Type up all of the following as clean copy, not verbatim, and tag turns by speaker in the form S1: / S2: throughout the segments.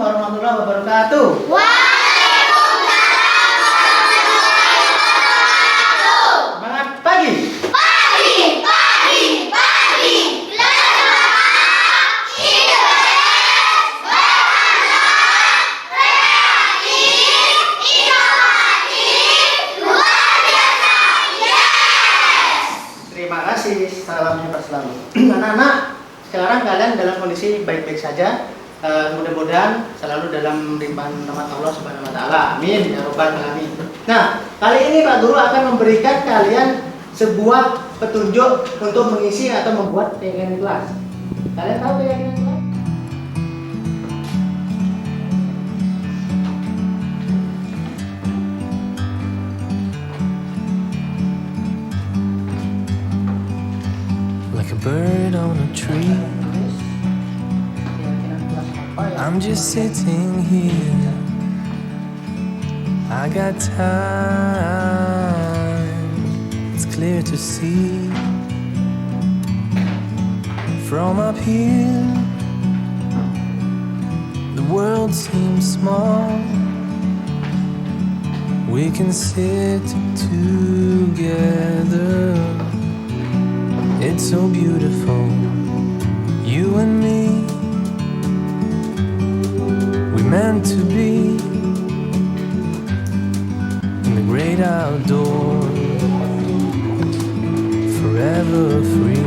S1: warahmatullahi wabarakatuh. Semangat pagi. Terima kasih, salam hebat selalu. Anak-anak, sekarang kalian dalam kondisi baik-baik saja. Mudah-mudahan selalu dalam limpahan rahmat Allah Subhanahu wa taala. Amin ya rabbal alamin. Nah, kali ini Pak Guru akan memberikan kalian sebuah petunjuk untuk mengisi atau membuat keyakinan kelas. Kalian tahu keyakinan kelas?
S2: Like a bird on a tree, I'm just sitting here. I got time, it's clear to see. From up here, the world seems small. We can sit together. It's so beautiful, you and me. We meant to be in the great outdoors, forever free.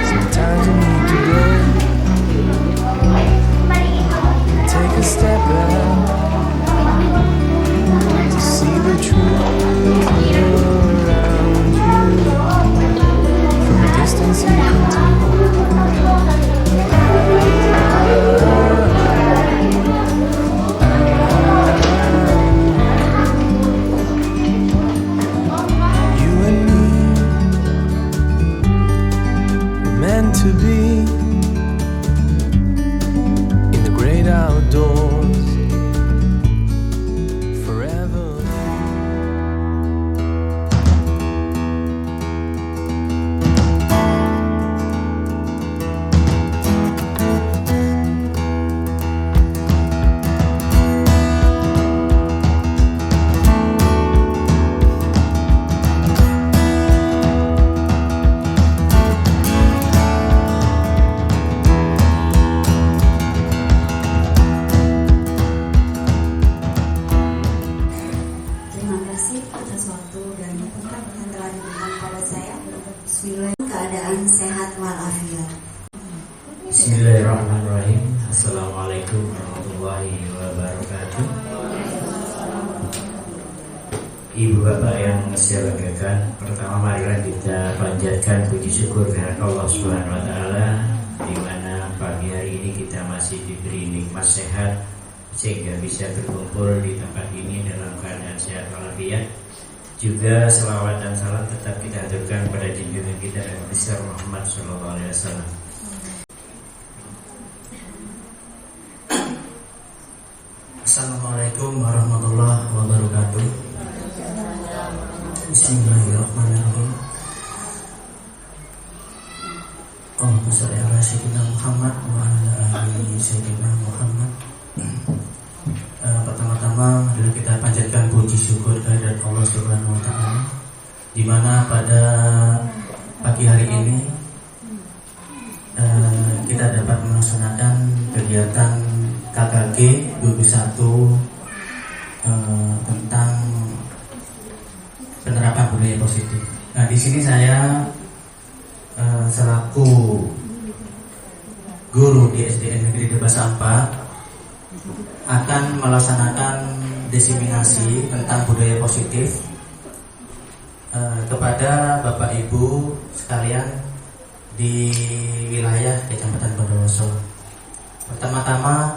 S2: Sometimes you need to go, take a step back to see the truth around you. From a distance you can tell. You and me were meant to be in the great outdoors, forever.
S3: Terima kasih atas waktu dan tempat yang telah diberikan kepada saya. Bismillah, keadaan sehat walafiat.
S4: Bismillahirrahmanirrahim. Assalamualaikum warahmatullahi wabarakatuh. Ibu bapak yang saya banggakan, pertama marilah kita panjatkan puji syukur kehadirat Allah Subhanahu wa taala, di mana pagi hari ini kita masih diberi nikmat sehat sehingga bisa berkumpul di tempat ini dalam keadaan sehat walafiat. Juga selawat dan salam tetap kita haturkan pada junjungan kita Nabi besar Muhammad sallallahu alaihi wasallam.
S5: Assalamualaikum warahmatullahi wabarakatuh. Bismillahirrahmanirrahim. Allahumma shalli ala sayyidina Muhammad wa ala ali sayyidina Muhammad. Pertama-tama adalah kita panjatkan puji syukur kehadirat Allah Subhanahu wa taala, di mana pada pagi hari ini kita dapat melaksanakan kegiatan KKG 21 tentang penerapan budaya positif. Nah, di sini saya selaku guru di SDN Negeri Deba Sampa akan melaksanakan diseminasi tentang budaya positif kepada Bapak Ibu sekalian di wilayah Kecamatan Bondowoso. Pertama-tama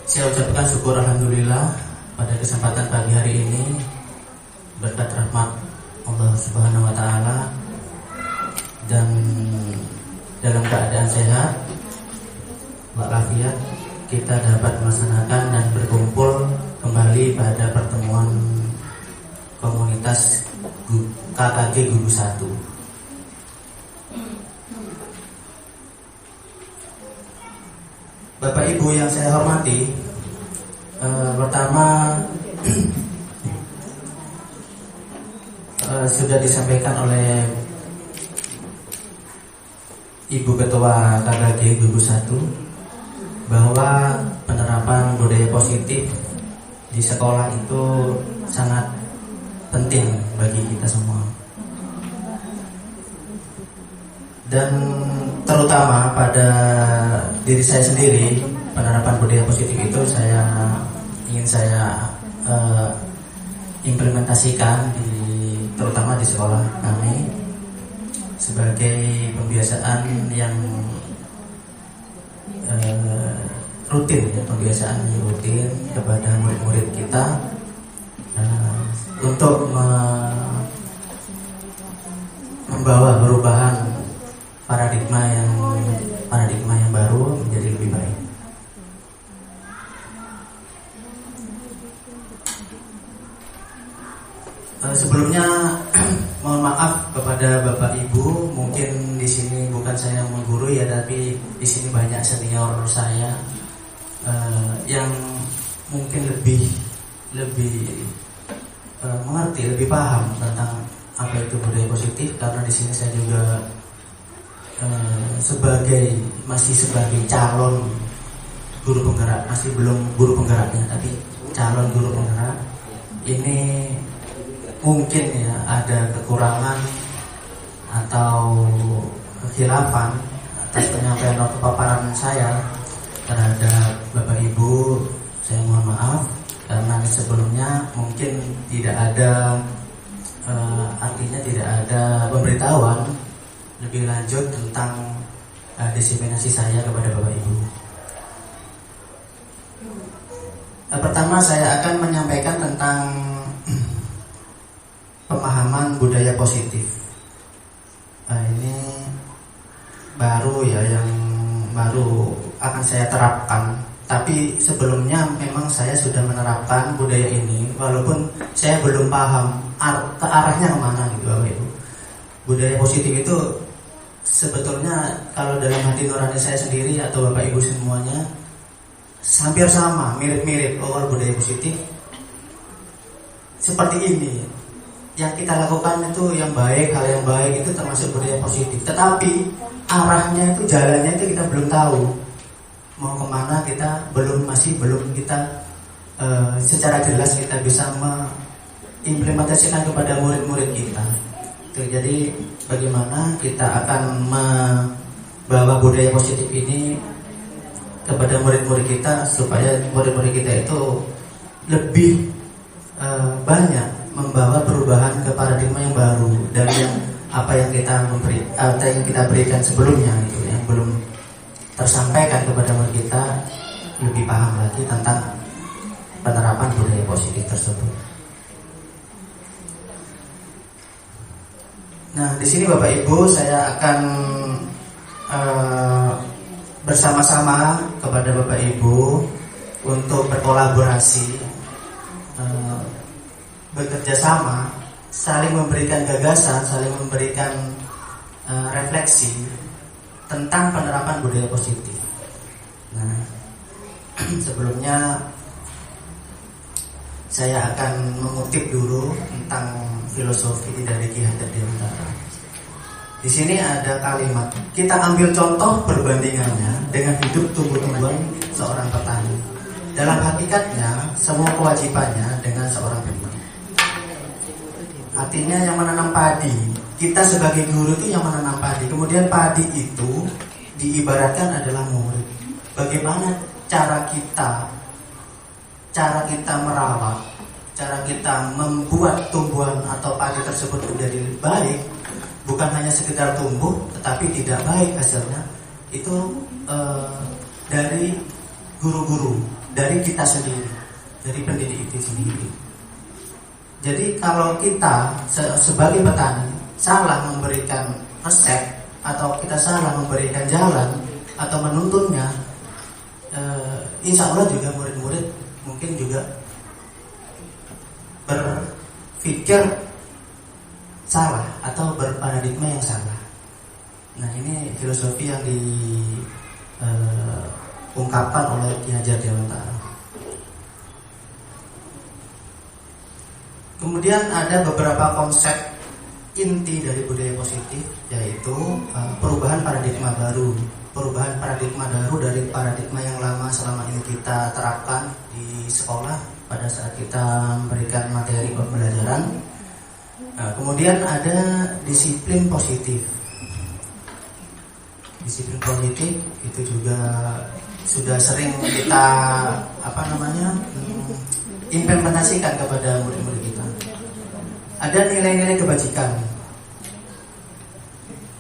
S5: saya ucapkan syukur alhamdulillah pada kesempatan pagi hari ini berkat rahmat Allah Subhanahu wa taala dan dalam keadaan sehat walafiat kita dapat melaksanakan dan berkumpul kembali pada pertemuan komunitas KKG Gugu 1. Bapak Ibu yang saya hormati, pertama sudah disampaikan oleh Ibu Ketua KKG Gugu 1 bahwa penerapan budaya positif di sekolah itu sangat penting bagi kita semua. Dan terutama pada diri saya sendiri, penerapan budaya positif itu ingin saya implementasikan terutama di sekolah kami sebagai pembiasaan yang rutin, pembiasaan yang rutin kepada murid-murid kita untuk membawa perubahan paradigma yang baru menjadi lebih baik. Sebelumnya mohon maaf kepada Bapak Ibu, mungkin di sini bukan saya yang menggurui ya, tapi di sini banyak senior saya yang mungkin lebih mengerti, lebih paham tentang apa itu budaya positif, karena di sini saya juga masih sebagai calon guru penggerak, masih belum guru penggeraknya, tapi calon guru penggerak. Ini mungkin ya ada kekurangan atau kekhilafan atas penyampaian atau paparan saya terhadap Bapak Ibu. Saya mohon maaf karena sebelumnya mungkin tidak ada artinya tidak ada pemberitahuan lebih lanjut tentang diseminasi saya kepada Bapak Ibu. Pertama saya akan menyampaikan tentang pemahaman budaya positif. Ini baru ya, yang baru akan saya terapkan. Tapi sebelumnya memang saya sudah menerapkan budaya ini, walaupun saya belum paham ke arahnya kemana gitu Bapak Ibu. Budaya positif itu sebetulnya kalau dalam hati nurani saya sendiri atau Bapak Ibu semuanya hampir sama, mirip-mirip. Kalau budaya positif seperti ini, yang kita lakukan itu yang baik, hal yang baik itu termasuk budaya positif. Tetapi arahnya itu, jalannya itu kita belum tahu mau kemana, kita masih belum kita secara jelas kita bisa mengimplementasikan kepada murid-murid kita. Jadi bagaimana kita akan membawa budaya positif ini kepada murid-murid kita supaya murid-murid kita itu lebih banyak membawa perubahan ke paradigma yang baru dari apa yang kita berikan sebelumnya, itu yang belum tersampaikan kepada murid kita, lebih paham lagi tentang penerapan budaya positif tersebut. Nah, di sini Bapak Ibu saya akan bersama-sama kepada Bapak Ibu untuk berkolaborasi, bekerja sama, saling memberikan gagasan, saling memberikan refleksi tentang penerapan budaya positif. Nah, sebelumnya saya akan mengutip dulu tentang filosofi dari Ki Hajar Dewantara. Di sini ada kalimat, kita ambil contoh perbandingannya dengan hidup tumbuh-tumbuhan seorang petani. Dalam hakikatnya, semua kewajibannya dengan seorang petani. Artinya yang menanam padi, kita sebagai guru itu yang menanam padi. Kemudian padi itu diibaratkan adalah murid. Bagaimana cara kita merawat, cara kita membuat tumbuhan atau padi tersebut menjadi baik, bukan hanya sekedar tumbuh, tetapi tidak baik hasilnya, itu dari guru-guru, dari kita sendiri, dari pendidik itu sendiri. Jadi kalau kita sebagai petani salah memberikan resep, atau kita salah memberikan jalan atau menuntunnya, insya Allah juga murid-murid mungkin juga berpikir salah atau berparadigma yang salah. Nah, ini filosofi yang diungkapkan oleh Ki Hajar Dewantara. Kemudian ada beberapa konsep inti dari budaya positif, yaitu perubahan paradigma baru. Perubahan paradigma baru dari paradigma yang lama selama ini kita terapkan di sekolah pada saat kita memberikan materi pembelajaran. Kemudian ada disiplin positif. Disiplin positif itu juga sudah sering kita implementasikan kepada murid-murid kita. Ada nilai-nilai kebajikan.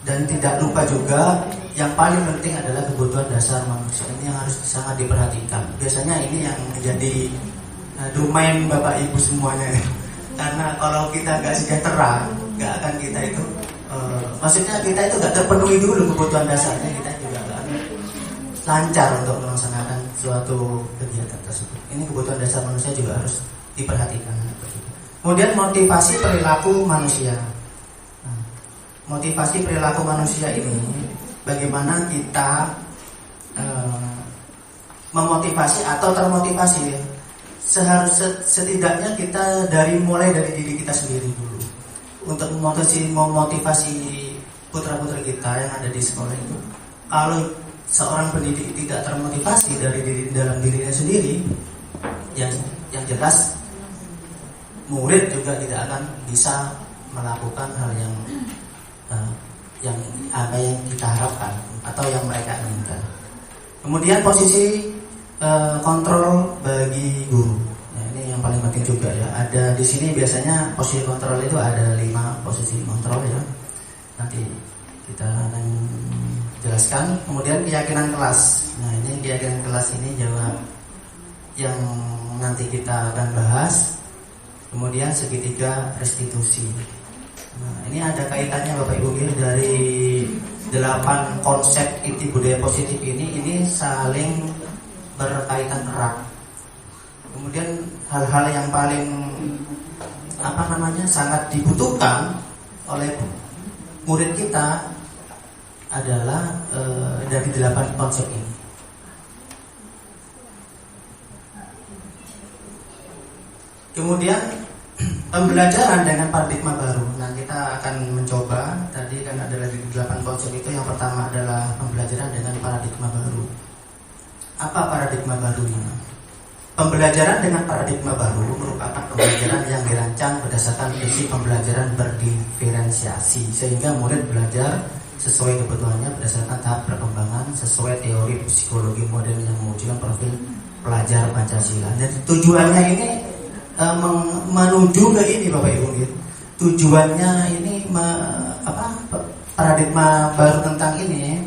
S5: Dan tidak lupa juga yang paling penting adalah kebutuhan dasar manusia. Ini yang harus sangat diperhatikan. Biasanya ini yang menjadi domain Bapak Ibu semuanya. Karena kalau kita nggak sejahtera, nggak akan kita itu, maksudnya kita itu nggak terpenuhi dulu kebutuhan dasarnya, kita juga nggak akan lancar untuk melaksanakan suatu kegiatan tersebut. Ini kebutuhan dasar manusia juga harus diperhatikan. Kemudian motivasi perilaku manusia. Motivasi perilaku manusia ini, bagaimana kita memotivasi atau termotivasi. Setidaknya kita mulai dari diri kita sendiri dulu untuk memotivasi putra-putri kita yang ada di sekolah itu. Kalau seorang pendidik tidak termotivasi dalam dirinya sendiri, yang jelas murid juga tidak akan bisa melakukan hal yang apa yang kita harapkan atau yang mereka inginkan. Kemudian posisi kontrol bagi guru. Nah, ini yang paling penting juga ya. Ada di sini biasanya posisi kontrol itu ada 5 posisi kontrol ya. Nanti kita akan jelaskan. Kemudian keyakinan kelas. Nah, ini keyakinan kelas ini jawab yang nanti kita akan bahas. Kemudian segitiga restitusi. Nah, ini ada kaitannya Bapak Ibu dari 8 konsep inti budaya positif ini saling berkaitan erat. Kemudian hal-hal yang paling sangat dibutuhkan oleh murid kita adalah dari 8 konsep ini. Kemudian pembelajaran dengan paradigma baru. Nah, kita akan mencoba. Tadi kan ada lagi 8 konsep itu. Yang pertama adalah pembelajaran dengan paradigma baru. Apa paradigma barunya? Pembelajaran dengan paradigma baru merupakan pembelajaran yang dirancang berdasarkan prinsip pembelajaran berdiferensiasi, sehingga murid belajar sesuai kebutuhannya berdasarkan tahap perkembangan sesuai teori psikologi modern yang mewujudkan profil pelajar Pancasila. Dan tujuannya ini menuju ke ini Bapak Ibu. Tujuannya ini paradigma baru tentang ini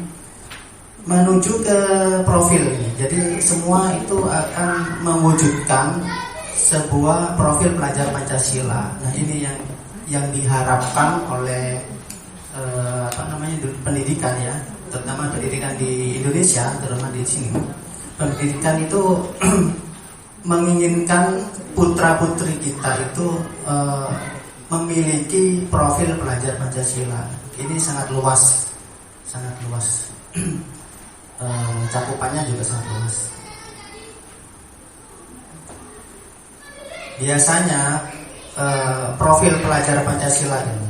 S5: menuju ke profil ini. Jadi semua itu akan mewujudkan sebuah profil pelajar Pancasila. Nah, ini yang diharapkan oleh pendidikan ya, terutama pendidikan di Indonesia, terutama di sini. Pendidikan itu menginginkan putra-putri kita itu memiliki profil pelajar Pancasila. Ini sangat luas, cakupannya juga sangat luas. Biasanya profil pelajar Pancasila ini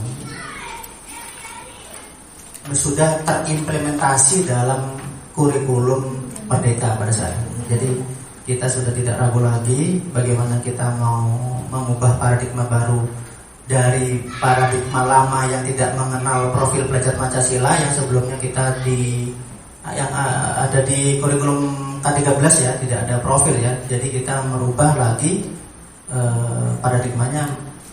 S5: sudah terimplementasi dalam kurikulum Merdeka pada saat ini. Jadi kita sudah tidak ragu lagi bagaimana kita mau mengubah paradigma baru dari paradigma lama yang tidak mengenal profil pelajar Pancasila yang sebelumnya kita yang ada di kurikulum K13 ya, tidak ada profil ya. Jadi kita merubah lagi paradigmanya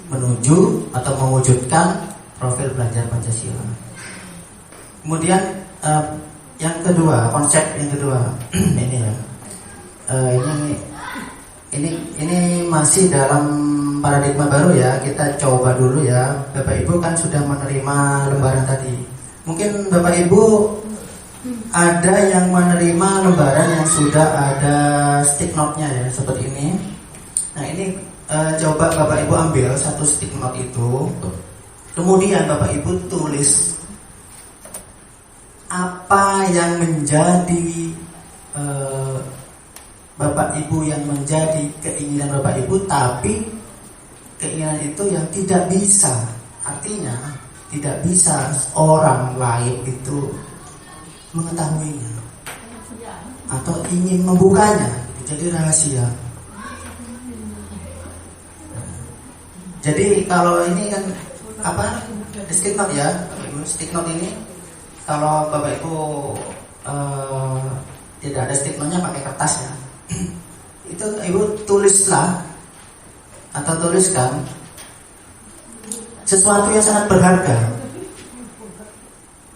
S5: menuju atau mewujudkan profil pelajar Pancasila. Kemudian yang kedua, konsep yang kedua ini ya. Ini masih dalam paradigma baru ya. Kita coba dulu ya. Bapak Ibu kan sudah menerima lembaran tadi. Mungkin Bapak Ibu ada yang menerima lembaran yang sudah ada stick note-nya ya, seperti ini. Nah ini coba Bapak Ibu ambil satu stick note itu, kemudian Bapak Ibu tulis apa yang menjadi Bapak Ibu, yang menjadi keinginan Bapak Ibu, tapi keinginan itu yang tidak bisa, artinya tidak bisa orang lain itu mengetahuinya atau ingin membukanya, jadi rahasia. Jadi kalau ini kan apa, stick note ya, stick note ini kalau Bapak Ibu tidak ada stick note-nya pakai kertas ya, itu Ibu tulislah atau tuliskan sesuatu yang sangat berharga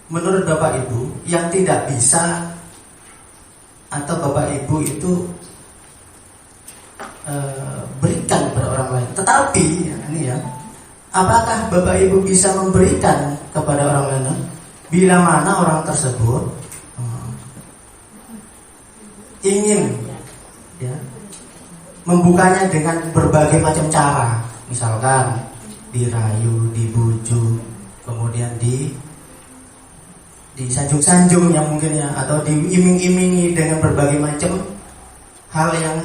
S5: menurut Bapak Ibu yang tidak bisa atau Bapak Ibu itu berikan kepada orang lain. Tetapi ya, ini ya, apakah Bapak Ibu bisa memberikan kepada orang lain bila mana orang tersebut ingin ya membukanya dengan berbagai macam cara, misalkan dirayu, dibujuk, kemudian disanjung-sanjung yang mungkin ya, atau diiming-imingi dengan berbagai macam hal yang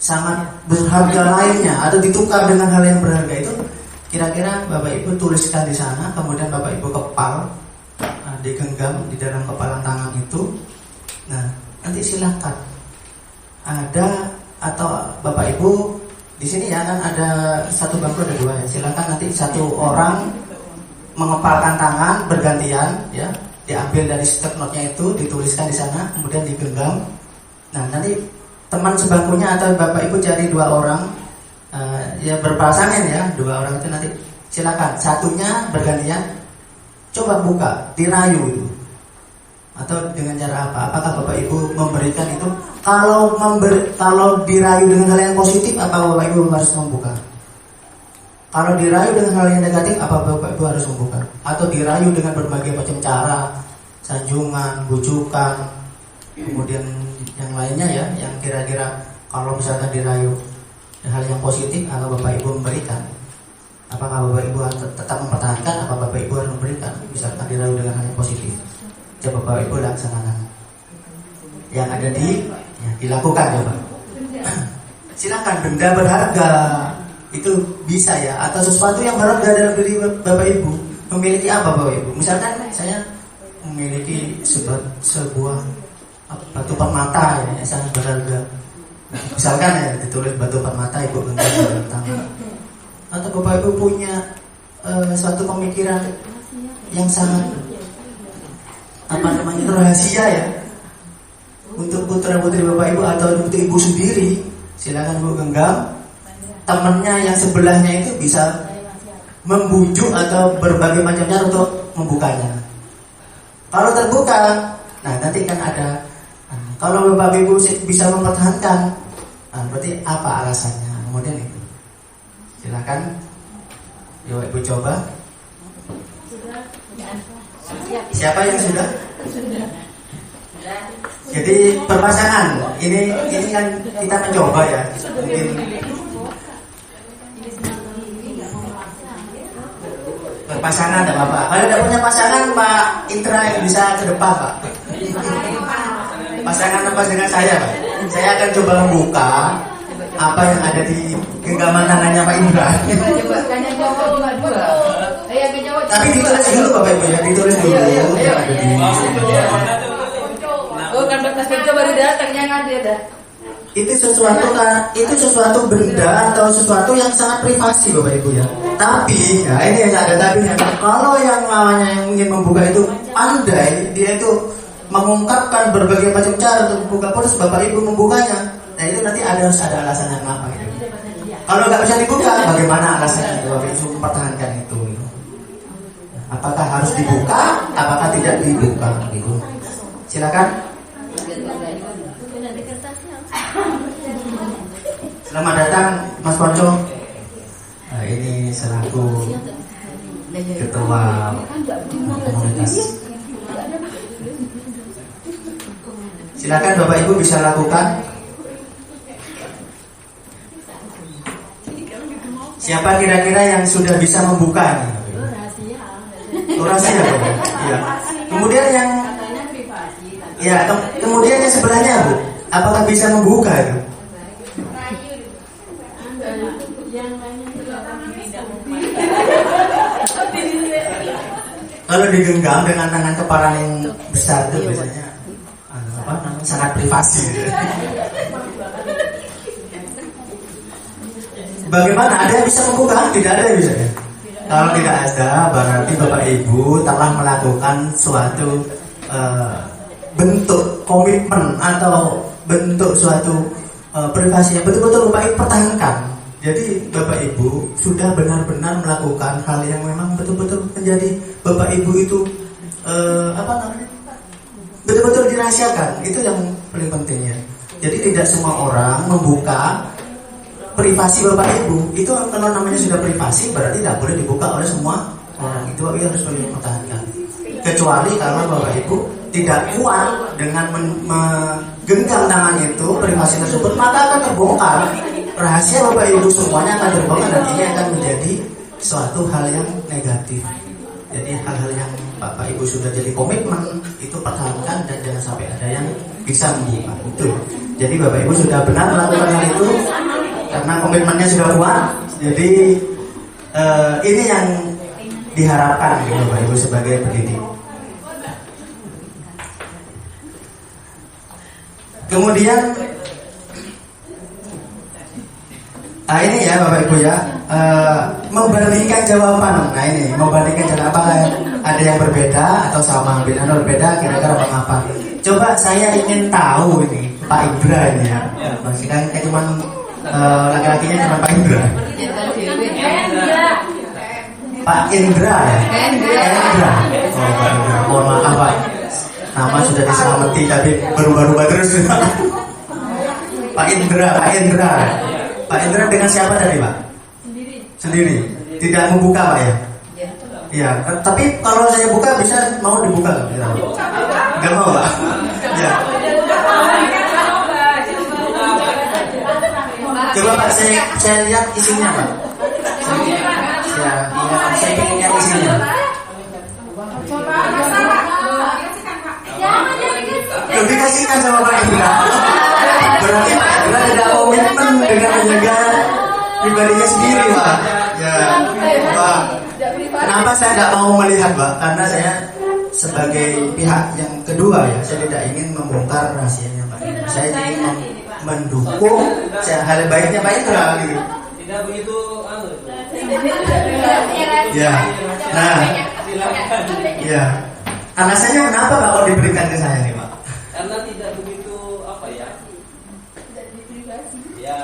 S5: sangat berharga lainnya, atau ditukar dengan hal yang berharga. Itu kira-kira Bapak Ibu tuliskan di sana, kemudian Bapak Ibu kepal, digenggam di dalam kepalan tangan itu. Nah, nanti silakan ada, atau Bapak Ibu di sini ya kan ada satu bangku, ada dua ya. Silakan nanti satu orang mengepalkan tangan bergantian ya, diambil dari stick note-nya itu, dituliskan di sana, kemudian digenggam. Nah, nanti teman sebangkunya atau Bapak Ibu cari dua orang ya berpasangan ya, dua orang itu nanti silakan satunya bergantian coba buka, dirayu itu. Atau dengan cara apa? Apakah Bapak Ibu memberikan itu? Kalau dirayu dengan hal yang positif, apa Bapak Ibu harus membuka? Kalau dirayu dengan hal yang negatif, apa Bapak Ibu harus membuka? Atau dirayu dengan berbagai macam cara, sanjungan, bujukan, kemudian yang lainnya ya, yang kira-kira kalau misalkan dirayu hal yang positif, atau Bapak Ibu memberikan? Apakah Bapak Ibu tetap mempertahankan? Apa Bapak Ibu harus memberikan? Misalkan dirayu dengan hal yang positif, coba Bapak Ibu laksanakan. Yang ada dilakukan coba. Silakan, benda berharga itu bisa ya, atau sesuatu yang berharga dalam diri Bapak Ibu. Memiliki apa Bapak Ibu? Misalkan saya memiliki sebuah batu permata ya, yang sangat berharga. Misalkan ya, ditulis batu permata, Ibu genggam dalam tangan. Atau Bapak Ibu punya suatu pemikiran yang sangat rahasia ya, untuk putra putri Bapak Ibu atau untuk Ibu sendiri, silakan Ibu genggam. Temannya yang sebelahnya itu bisa membujuk atau berbagai macam cara untuk membukanya. Kalau terbuka, nah nanti kan ada. Kalau Bapak Ibu bisa mempertahankan, nah, berarti apa alasannya? Kemudian itu, silakan Ibu coba. Siapa yang sudah? Jadi berpasangan. Ini kan kita mencoba ya. Mungkin berpasangan ada Bapak. Kalau tidak punya pasangan, Pak Indra yang bisa ke depan Pak. Pasangan lepas dengan saya Pak. Saya akan coba membuka apa yang ada di genggaman tangannya Pak Indra. Tapi ditulis dulu Bapak Ibu ya, ditulis dulu.
S6: Oh kan bekas kerja baru datangnya nggak ada.
S5: Itu sesuatu benda atau sesuatu yang sangat privasi Bapak Ibu ya. Tapi ya ini yang ada tapinya. Kalau yang namanya yang ingin membuka itu pandai, dia itu mengungkapkan berbagai macam cara untuk membuka, terus Bapak Ibu membukanya. Nah itu nanti harus ada alasannya kenapa gitu. Kalau nggak bisa dibuka, bagaimana alasannya Bapak Ibu mempertahankan itu? Gitu. Apakah harus dibuka? Apakah tidak dibuka? Gitu. Silakan. Selamat datang Mas Ponco. Ini selaku ketua komunitas Silakan Bapak Ibu bisa lakukan. Siapa kira-kira yang sudah bisa membuka ini? Oh, rahasia. Ya. Kemudian yang kemudian yang sebelahnya Bu, apakah bisa membuka itu? Kalau digenggam dengan tangan kepala yang besar itu biasanya sangat privasi. Bagaimana? Ada yang bisa membuka? Tidak ada yang bisa. Kalau tidak ada, berarti Bapak Ibu telah melakukan suatu bentuk komitmen atau bentuk suatu privasi yang betul-betul Bapak Ibu pertahankan. Jadi Bapak Ibu sudah benar-benar melakukan hal yang memang betul-betul menjadi Bapak Ibu itu betul-betul dirahasiakan. Itu yang paling pentingnya. Jadi tidak semua orang membuka privasi Bapak Ibu. Itu kalau namanya sudah privasi berarti tidak boleh dibuka oleh semua orang. Itu Bapak Ibu harus mempertahankan. Kecuali kalau Bapak Ibu tidak kuat dengan menggenggam tangan itu privasi tersebut, maka akan terbongkar. Rahasia Bapak Ibu semuanya akan terbongkar dan ini akan menjadi suatu hal yang negatif. Jadi hal-hal yang Bapak Ibu sudah jadi komitmen itu pertahankan dan jangan sampai ada yang bisa membuka itu. Jadi Bapak Ibu sudah benar melakukan hal itu karena komitmennya sudah kuat. Jadi ini yang diharapkan gitu, Bapak Ibu sebagai pendidik. Kemudian ini ya Bapak Ibu ya, membandingkan jawaban. Nah ini membandingkan jawaban, apakah ada yang berbeda atau sama? Bila berbeda kira-kira mengapa? Coba saya ingin tahu ini Pak Indra ini ya. Maksudnya kan cuma laki-lakinya cuma Pak Indra. Pak Indra ya. Indra. Oh Pak Indra. Mohon maaf Pak. Nama sudah diselamati tapi berubah-ubah terus. Pak Indra. Pak Indra dengan siapa tadi Pak? Sendiri. Tidak membuka Pak ya? Iya. Tapi kalau saya buka bisa mau dibuka nggak? Nggak mau Pak? Ya. Coba Pak saya lihat isinya Pak. Saya ingin lihat isinya. Loh, dikasihkan sama Pak Indra. Berarti Pak Indra tidak komitmen dengan menjaga pribadinya sendiri Pak. Ya, Pak. Kenapa saya tidak mau melihat Pak? Karena saya sebagai pihak yang kedua ya, saya tidak ingin membongkar rahasianya Pak Indra. Saya ingin mendukung hal baiknya Pak Indra gitu.
S7: Tidak begitu
S5: Ya. Nah. Ya. Alasannya kenapa Pak kok diberikan ke saya nih Pak?
S7: Karena tidak begitu Ya.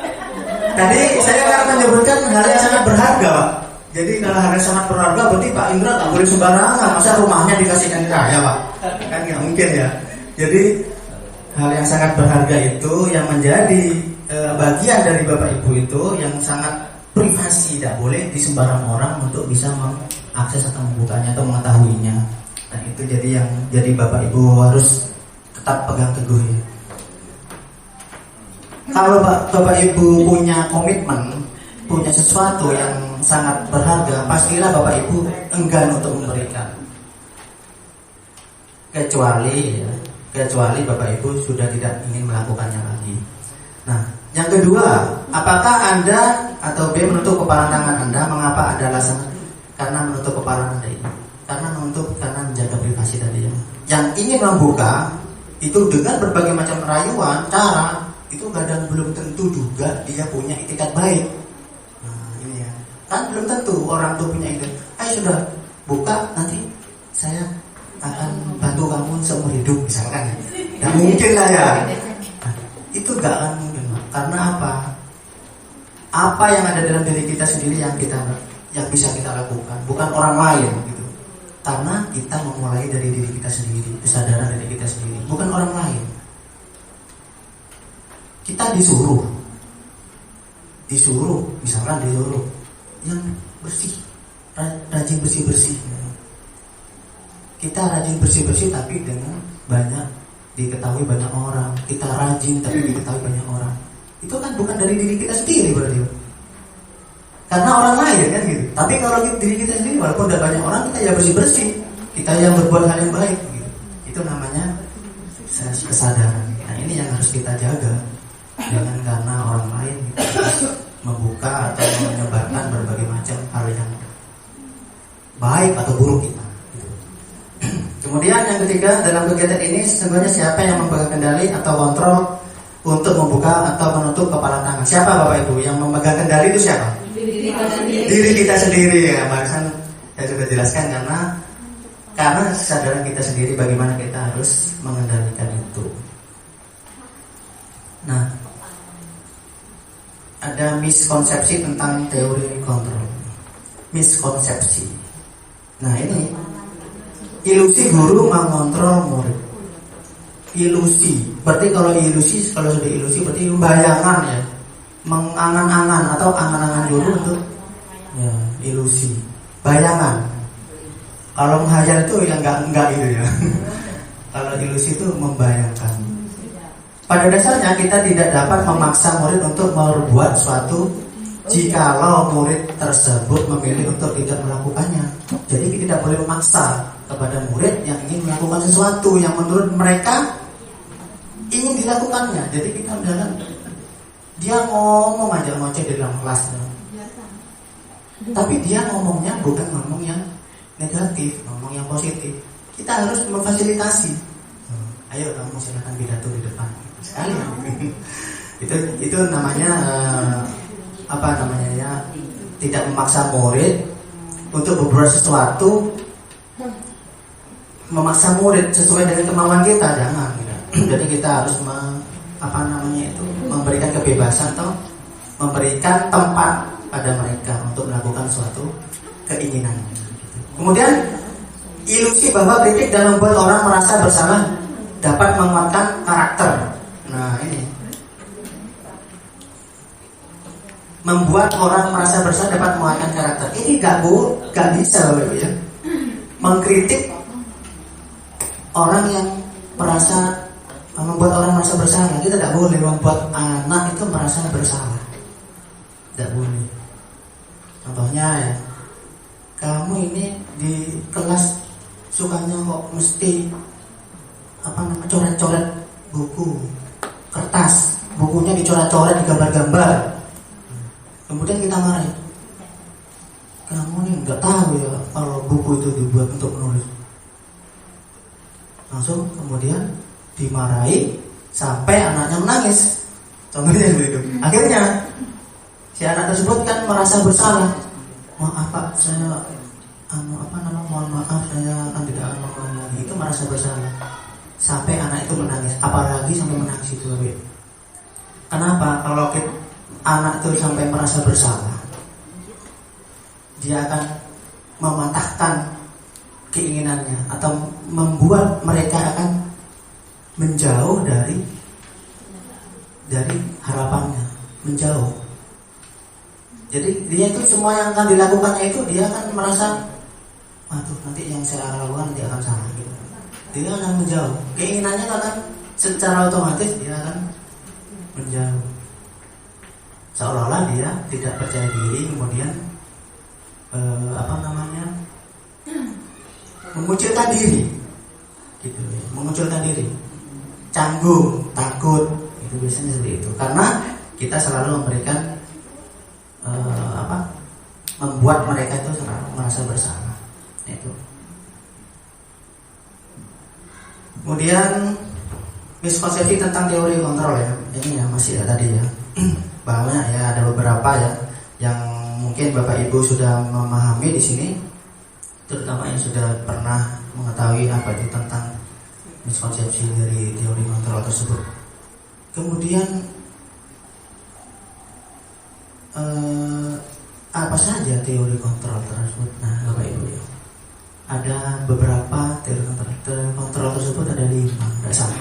S5: Tadi saya akan menyebutkan hal yang sangat berharga Pak. Jadi kalau hal yang sangat berharga berarti Pak Indra nggak boleh sembarangan. Masa rumahnya dikasihkan ke saya Pak? Kan nggak mungkin ya. Jadi hal yang sangat berharga itu yang menjadi bagian dari Bapak Ibu itu yang sangat privasi, tidak boleh di sembarang orang untuk bisa mengakses atau membukanya atau mengetahuinya. Nah itu jadi Bapak Ibu harus tetap pegang teguh ya. Kalau Bapak Ibu punya komitmen, punya sesuatu yang sangat berharga, pastilah Bapak Ibu enggan untuk memberikan. Kecuali Bapak Ibu sudah tidak ingin melakukannya lagi. Nah, yang kedua, apakah Anda atau B menutup kepala tangan Anda? Mengapa ada alasan? Karena menutup kepala Anda ini. Karena menjaga privasi tadi ya. Yang ingin membuka itu dengan berbagai macam rayuan, cara itu kadang belum tentu juga dia punya itikat baik. Nah, ini ya. Kan belum tentu orang tuh punya itikat. Sudah buka nanti saya akan bantu kamu seumur hidup misalkan. Ya mungkin lah ya. Nah, itu gak akan mungkin. Karena apa? Apa yang ada dalam diri kita sendiri yang bisa kita lakukan, bukan orang lain gitu. Karena kita memulai dari diri kita sendiri, kesadaran dari kita sendiri, bukan orang lain. Kita disuruh, misalkan disuruh yang bersih, rajin bersih. Kita rajin bersih tapi dengan banyak diketahui banyak orang, kita rajin tapi diketahui banyak orang. Itu kan bukan dari diri kita sendiri berarti. Karena orang lain kan gitu. Tapi kalau diri kita sendiri walaupun udah banyak orang, kita ya bersih-bersih. Kita yang berbuat hal yang baik gitu. Itu namanya kesadaran. Nah, ini yang harus kita jaga. Jangan karena orang lain gitu, membuka atau menyebarkan berbagai macam hal yang baik atau buruk kita. Kemudian yang ketiga, dalam kegiatan ini sesungguhnya siapa yang memegang kendali atau kontrol untuk membuka atau menutup kepala tangan? Siapa Bapak Ibu yang memegang kendali itu siapa? Diri kita sendiri ya. Barusan saya sudah jelaskan karena kesadaran kita sendiri bagaimana kita harus mengendalikan itu. Nah, ada miskonsepsi tentang teori kontrol. Miskonsepsi. Nah ini ilusi guru mengontrol murid. Ilusi, berarti kalau sudah ilusi berarti bayangan ya, mengangan-angan atau angan-angan guru untuk ya, ilusi, bayangan. Kalau menghayal itu ya enggak gitu ya. Kalau ilusi itu membayangkan. Pada dasarnya kita tidak dapat memaksa murid untuk berbuat suatu jikalau murid tersebut memilih untuk tidak melakukannya. Jadi kita tidak boleh memaksa kepada murid yang ingin melakukan sesuatu yang menurut mereka ingin dilakukannya. Jadi kita bilang dia ngomong aja ngoceh di dalam kelas, tapi dia ngomongnya bukan ngomong yang negatif, ngomong yang positif. Kita harus memfasilitasi. Ayo kamu silakan pidato di depan sekali. itu namanya tidak memaksa murid untuk berbuat sesuatu, memaksa murid sesuai dengan kemauan kita, jangan. Jadi kita harus memberikan kebebasan atau memberikan tempat pada mereka untuk melakukan suatu keinginan. Kemudian ilusi bahwa kritik dalam membuat orang merasa bersalah dapat menguatkan karakter. Nah ini membuat orang merasa bersalah dapat menguatkan karakter. Ini gak bisa Bapak Ibu ya. Mengkritik orang yang membuat orang merasa bersalah. Kita tidak boleh membuat anak itu merasa bersalah. Tidak boleh. Contohnya ya, kamu ini di kelas sukanya kok mesti coret-coret buku, kertas, bukunya dicoret-coret, digambar-gambar. Kemudian kita marah. Kamu nih nggak tahu ya kalau buku itu dibuat untuk menulis. Langsung kemudian dimarahi sampai anaknya menangis. Contohnya begitu. Akhirnya si anak tersebut kan merasa bersalah. Maaf Pak, saya mohon maaf, saya akan tidak akan mengulangi lagi. Itu merasa bersalah. Sampai anak itu menangis. Apalagi sampai menangis itu. Kenapa? Kalau anak itu sampai merasa bersalah, dia akan mematahkan keinginannya atau membuat mereka akan menjauh dari harapannya, menjauh. Jadi dia itu semua yang akan dilakukannya itu dia akan merasa, aduh nanti yang saya lakukan nanti akan salah gitu. Dia akan menjauh. Keinginannya akan secara otomatis dia akan menjauh. Seolah-olah dia tidak percaya diri, kemudian mengucilkan diri, gitu, mengucilkan diri, canggung, takut, itu biasanya seperti itu. Karena kita selalu memberikan membuat mereka itu selalu merasa bersalah, itu. Kemudian miskonsepsi tentang teori kontrol ya, ini ya masih ada tadi ya. Bahwa ya ada beberapa ya yang mungkin Bapak Ibu sudah memahami di sini, terutama yang sudah pernah mengetahui apa itu tentang miskonsepsi dari teori kontrol tersebut. Kemudian apa saja teori kontrol tersebut? Nah, Bapak Ibu ya, ada beberapa teori kontrol. Teori kontrol tersebut ada 5 dasar.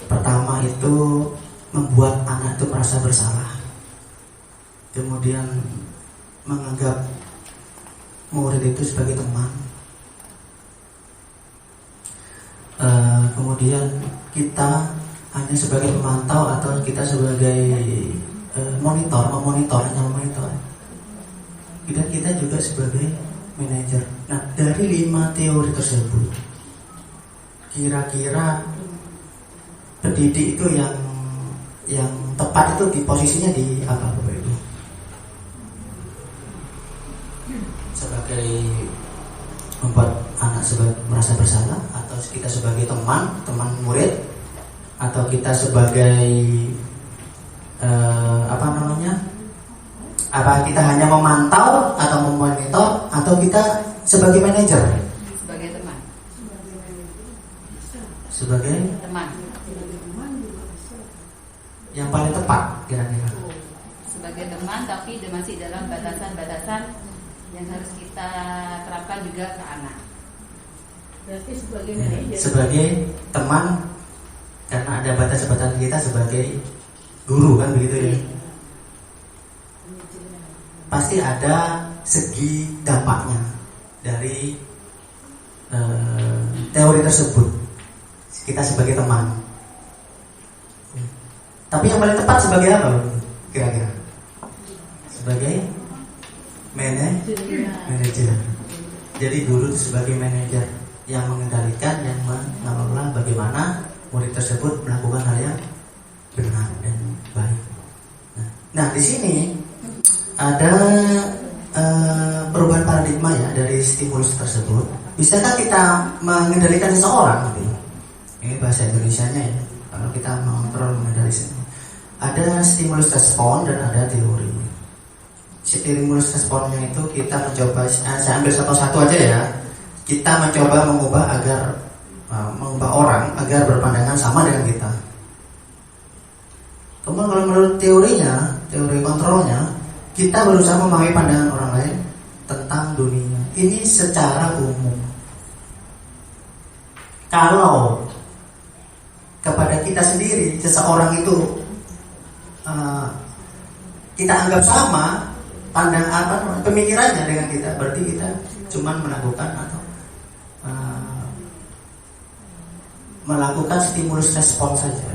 S5: Pertama itu membuat anak itu merasa bersalah. Kemudian menganggap murid itu sebagai teman. kemudian kita hanya sebagai pemantau atau kita sebagai memonitor. Dan kita juga sebagai manajer. Nah, dari 5 teori tersebut, kira-kira pendidik itu yang tepat itu di posisinya di apa, Bapak Ibu? Sebagai membuat anak merasa bersalah, atau kita sebagai teman murid, atau kita sebagai apa kita hanya memantau atau memonitor, atau kita sebagai manajer?
S6: Sebagai teman.
S5: Sebagai
S6: Teman.
S5: yang paling tepat kira-kira.
S6: Sebagai teman, tapi masih dalam batasan-batasan yang harus kita terapkan juga ke anak. Berarti sebagai manajer.
S5: Sebagai teman, karena ada batas-batasan kita sebagai guru, kan begitu ya. Pasti ada segi dampaknya dari teori tersebut. Kita sebagai teman. Tapi yang paling tepat sebagai apa kira-kira? Sebagai manajer. Jadi guru itu sebagai manajer yang mengendalikan, yang mengelola bagaimana murid tersebut melakukan hal yang benar dan baik. Nah, di sini ada perubahan paradigma ya dari stimulus tersebut. Bisakah kita mengendalikan seseorang? Ini bahasa Indonesianya ya. Kalau kita mengontrol mengendalikan. Ada stimulus respon dan ada teori. Stimulus responnya itu kita mencoba, saya ambil satu-satu aja ya. Kita mencoba mengubah orang agar berpandangan sama dengan kita. Kemudian kalau menurut teorinya, teori kontrolnya, kita berusaha memahami pandangan orang lain tentang dunia. Ini secara umum. Kalau kepada kita sendiri, seseorang itu kita anggap sama pemikirannya dengan kita, berarti kita cuma melakukan stimulus respon saja,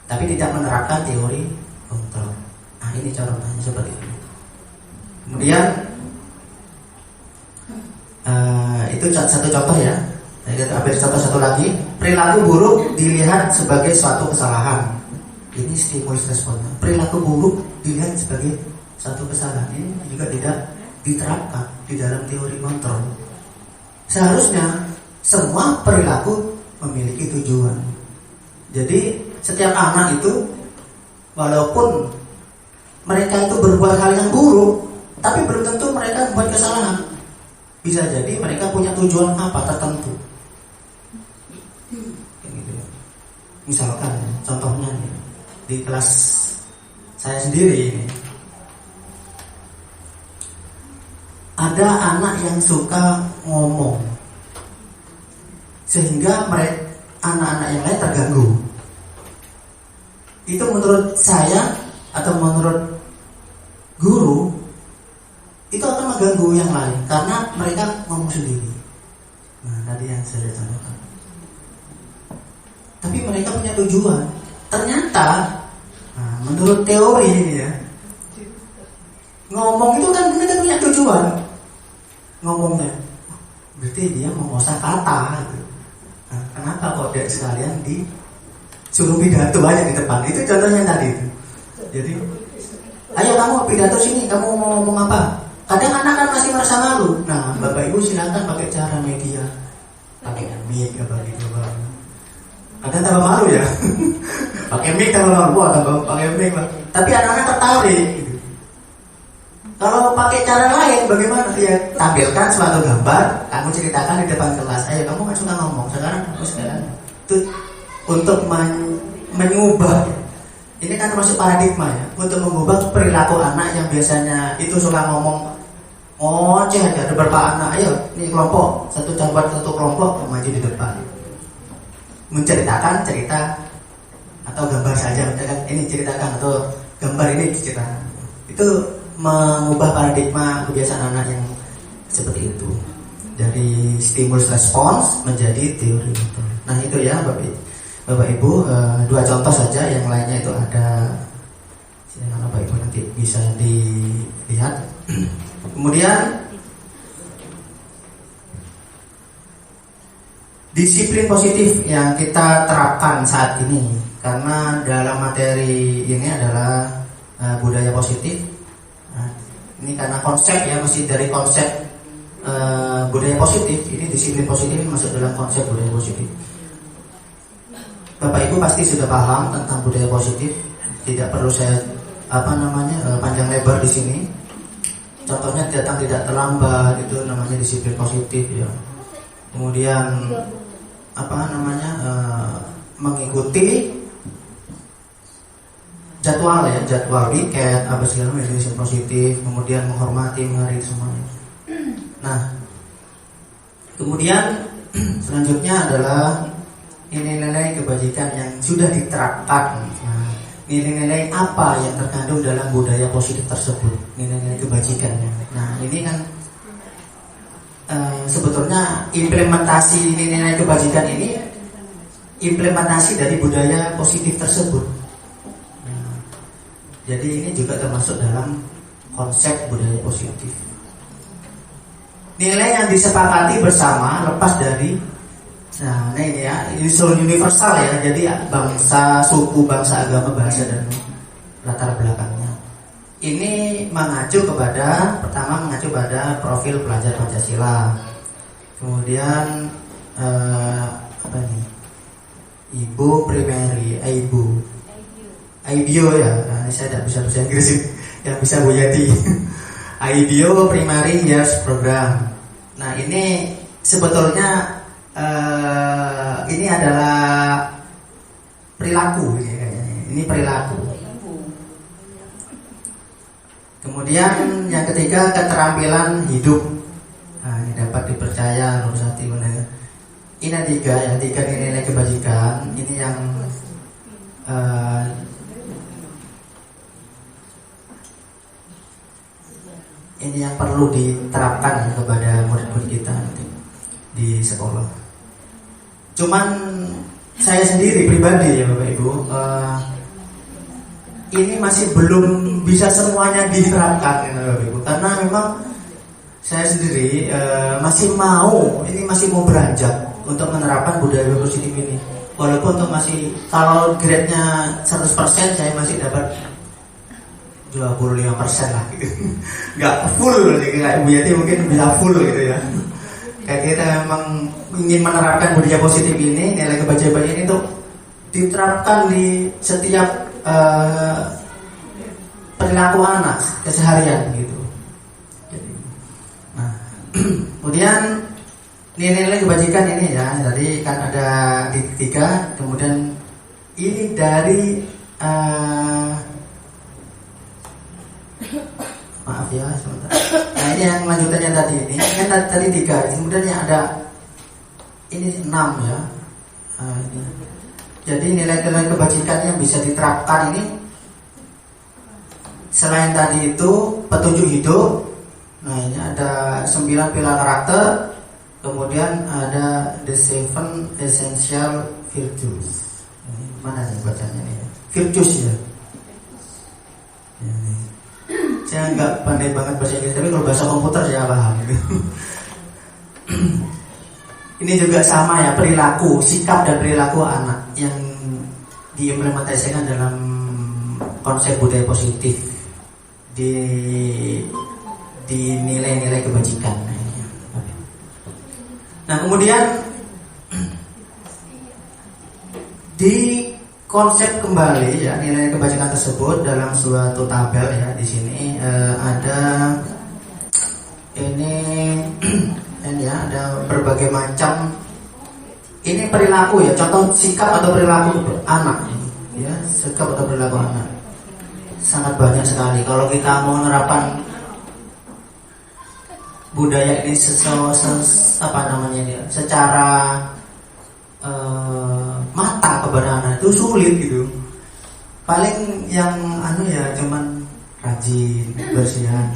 S5: tapi tidak menerapkan teori kontrol. Nah, ini contohnya seperti ini. Kemudian itu satu contoh ya. Kita ambil satu lagi. Perilaku buruk dilihat sebagai suatu kesalahan. Ini stimulus responnya. Perilaku buruk dilihat sebagai suatu kesalahan. Ini juga tidak diterapkan di dalam teori kontrol. Seharusnya semua perilaku memiliki tujuan. Jadi setiap anak itu, walaupun mereka itu berbuat hal yang buruk, tapi belum tentu mereka membuat kesalahan. Bisa jadi mereka punya tujuan apa tertentu. Misalkan contohnya nih, di kelas saya sendiri ini ada anak yang suka ngomong, sehingga anak-anak yang lain terganggu. Itu menurut saya atau menurut guru itu akan mengganggu yang lain karena mereka ngomong sendiri. Nah, tadi yang saya contohkan. Tapi mereka punya tujuan. Ternyata, menurut teori ini ya, ngomong itu kan mereka punya tujuan. Ngomongnya, berarti dia mengosak kata. Gitu. Nah, kenapa kok dia sekalian disuruh pidato aja di depan? Itu contohnya tadi itu. Jadi, ayo kamu pidato sini, kamu mau ngomong apa? Kadang anak kan masih merasa malu. Nah, Bapak Ibu silakan pakai cara media, pakai mic apa gitu. Kadang tambah malu ya. Pakai mic tambah malu, tambah pakai mic. Tapi anak-anak tertarik. Gitu. Kalau pakai cara lain, bagaimana? Ya, tampilkan suatu gambar, kamu ceritakan di depan kelas. Ayo, kamu kan suka ngomong. Sekarang kamu sekarang itu untuk mengubah. Ini kan termasuk paradigma ya, untuk mengubah perilaku anak yang biasanya itu suka ngomong ngoceh aja. Ada beberapa anak, ayo, ini kelompok satu kelompok maju di depan, menceritakan cerita atau gambar saja. Ini ceritakan atau gambar ini diceritakan. Itu mengubah paradigma kebiasaan anak yang seperti itu dari stimulus respons menjadi teori. Nah itu ya Bapak Ibu, dua contoh saja, yang lainnya itu ada, silakan Bapak Ibu nanti bisa dilihat. Kemudian disiplin positif yang kita terapkan saat ini, karena dalam materi ini adalah budaya positif. Nah, ini karena konsep ya, mesti dari konsep budaya positif. Ini disiplin positif ini masuk dalam konsep budaya positif. Bapak Ibu pasti sudah paham tentang budaya positif, tidak perlu saya panjang lebar di sini. Contohnya datang tidak terlambat, itu namanya disiplin positif ya. Kemudian mengikuti jadwal weekend segala macam, disiplin positif. Kemudian menghormati, menghargai semuanya. Nah, kemudian selanjutnya adalah nilai-nilai kebajikan yang sudah diterapkan. Nah, nilai-nilai apa yang terkandung dalam budaya positif tersebut, nilai-nilai kebajikannya. Nah, ini kan sebetulnya implementasi nilai-nilai kebajikan ini implementasi dari budaya positif tersebut. Nah, jadi ini juga termasuk dalam konsep budaya positif. Nilai yang disepakati bersama lepas dari, nah ini ya, ini selalu universal ya. Jadi bangsa, suku, bangsa, agama, bahasa dan latar belakangnya. Ini mengacu pada profil pelajar Pancasila. Kemudian Ibu primary, IBO ya. Nah, ini saya tidak bisa bahasa Inggris, yang bisa Bu Yati. IBO Primary Years Program. Nah ini sebetulnya ini adalah perilaku, ini perilaku. Kemudian yang ketiga, keterampilan hidup. Nah, ini dapat dipercaya, harus hati benar. Ini tiga nilai kebajikan. Ini yang perlu diterapkan ya, kepada murid-murid kita nanti di sekolah. Cuman saya sendiri pribadi ya Bapak Ibu, ini masih belum bisa semuanya diterapkan ya Bapak Ibu, karena memang saya sendiri masih mau beranjak untuk menerapkan budaya positif ini. Walaupun untuk kalau grade-nya 100% saya masih dapat 25% lah gitu. Nggak full, kayak Bu Yati mungkin bisa full gitu ya. Kayak kita memang ingin menerapkan budaya positif ini, nilai kebajikan ini untuk diterapkan di setiap perilaku anak keseharian gitu. Nah, kemudian nilai kebajikan ini ya, tadi kan ada di 3, kemudian ini dari maaf ya sebentar. Nah ini yang lanjutannya tadi ini kan tadi 3, kemudian yang ada ini 6 ya. Ini. Jadi nilai-nilai kebajikan yang bisa diterapkan ini selain tadi itu petunjuk hidup. Nah ini ada 9 pilar karakter, kemudian ada the 7 essential virtues. Ini mana nih bacanya nih? Virtues ya. Ini. Saya nggak pandai banget bahasa Inggris, tapi kalau bahasa komputer saya paham gitu. Ini juga sama ya, perilaku, sikap dan perilaku anak yang diimplementasikan dalam konsep budaya positif di nilai-nilai kebajikan. Nah kemudian di konsep kembali ya nilai kebajikan tersebut dalam suatu tabel ya, di sini ada ini ya, ada berbagai macam ini perilaku ya, contoh sikap atau perilaku anak ya, sikap atau perilaku anak sangat banyak sekali. Kalau kita mau menerapkan budaya ini secara matang kepada anak itu sulit gitu. Paling yang cuman rajin, bersihan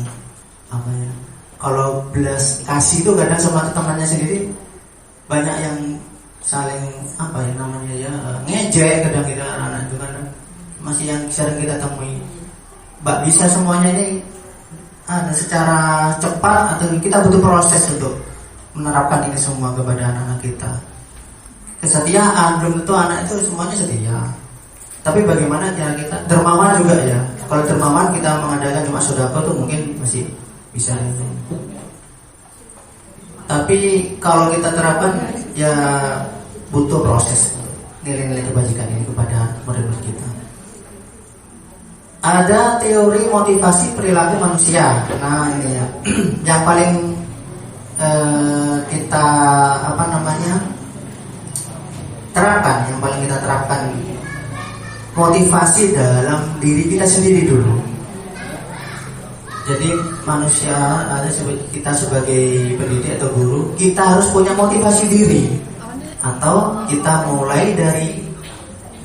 S5: apa ya. Kalau belas kasih itu kadang sama temannya sendiri banyak yang saling apa ya namanya ya, ngejek kadang kita anak-anak itu kan masih yang sering kita temui. Mbak bisa semuanya ini ada secara cepat atau kita butuh proses untuk menerapkan ini semua kepada anak-anak kita. Kesetiaan belum tentu anak itu semuanya setia. Tapi bagaimana cara kita dermawan juga ya. Kalau dermawan kita mengadakan cuma sedekah tuh mungkin masih bisa. Tapi kalau kita terapkan ya butuh proses nilai-nilai kebajikan ini kepada murid-murid kita. Ada teori motivasi perilaku manusia. Nah ini ya, yang paling kita terapkan, yang paling kita terapkan motivasi dalam diri kita sendiri dulu. Jadi manusia, kita sebagai pendidik atau guru, kita harus punya motivasi diri. Atau kita mulai dari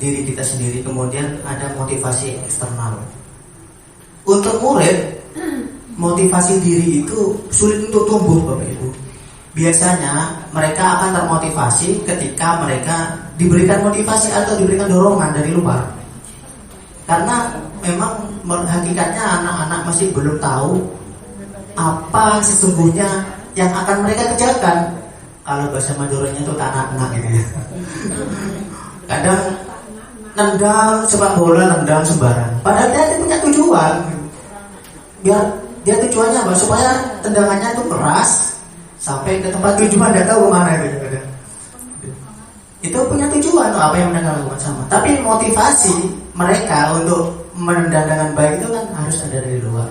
S5: diri kita sendiri, kemudian ada motivasi eksternal. Untuk murid, motivasi diri itu sulit untuk tumbuh, Bapak Ibu. Biasanya mereka akan termotivasi ketika mereka diberikan motivasi atau diberikan dorongan dari luar. Karena memang hakikatnya anak-anak masih belum tahu apa sesungguhnya yang akan mereka kerjakan. Kalau bahasa Maduranya itu anak-anak gitu ya. Kadang nendang sepak bola, nendang sembarang. Padahal dia punya tujuan. Biar dia tujuannya apa? Supaya tendangannya itu keras sampai ke tempat tujuan, dia tahu kemana itu. Itu punya tujuan apa yang mereka lakukan sama. Tapi motivasi mereka untuk menendang dengan baik itu kan harus ada dari luar.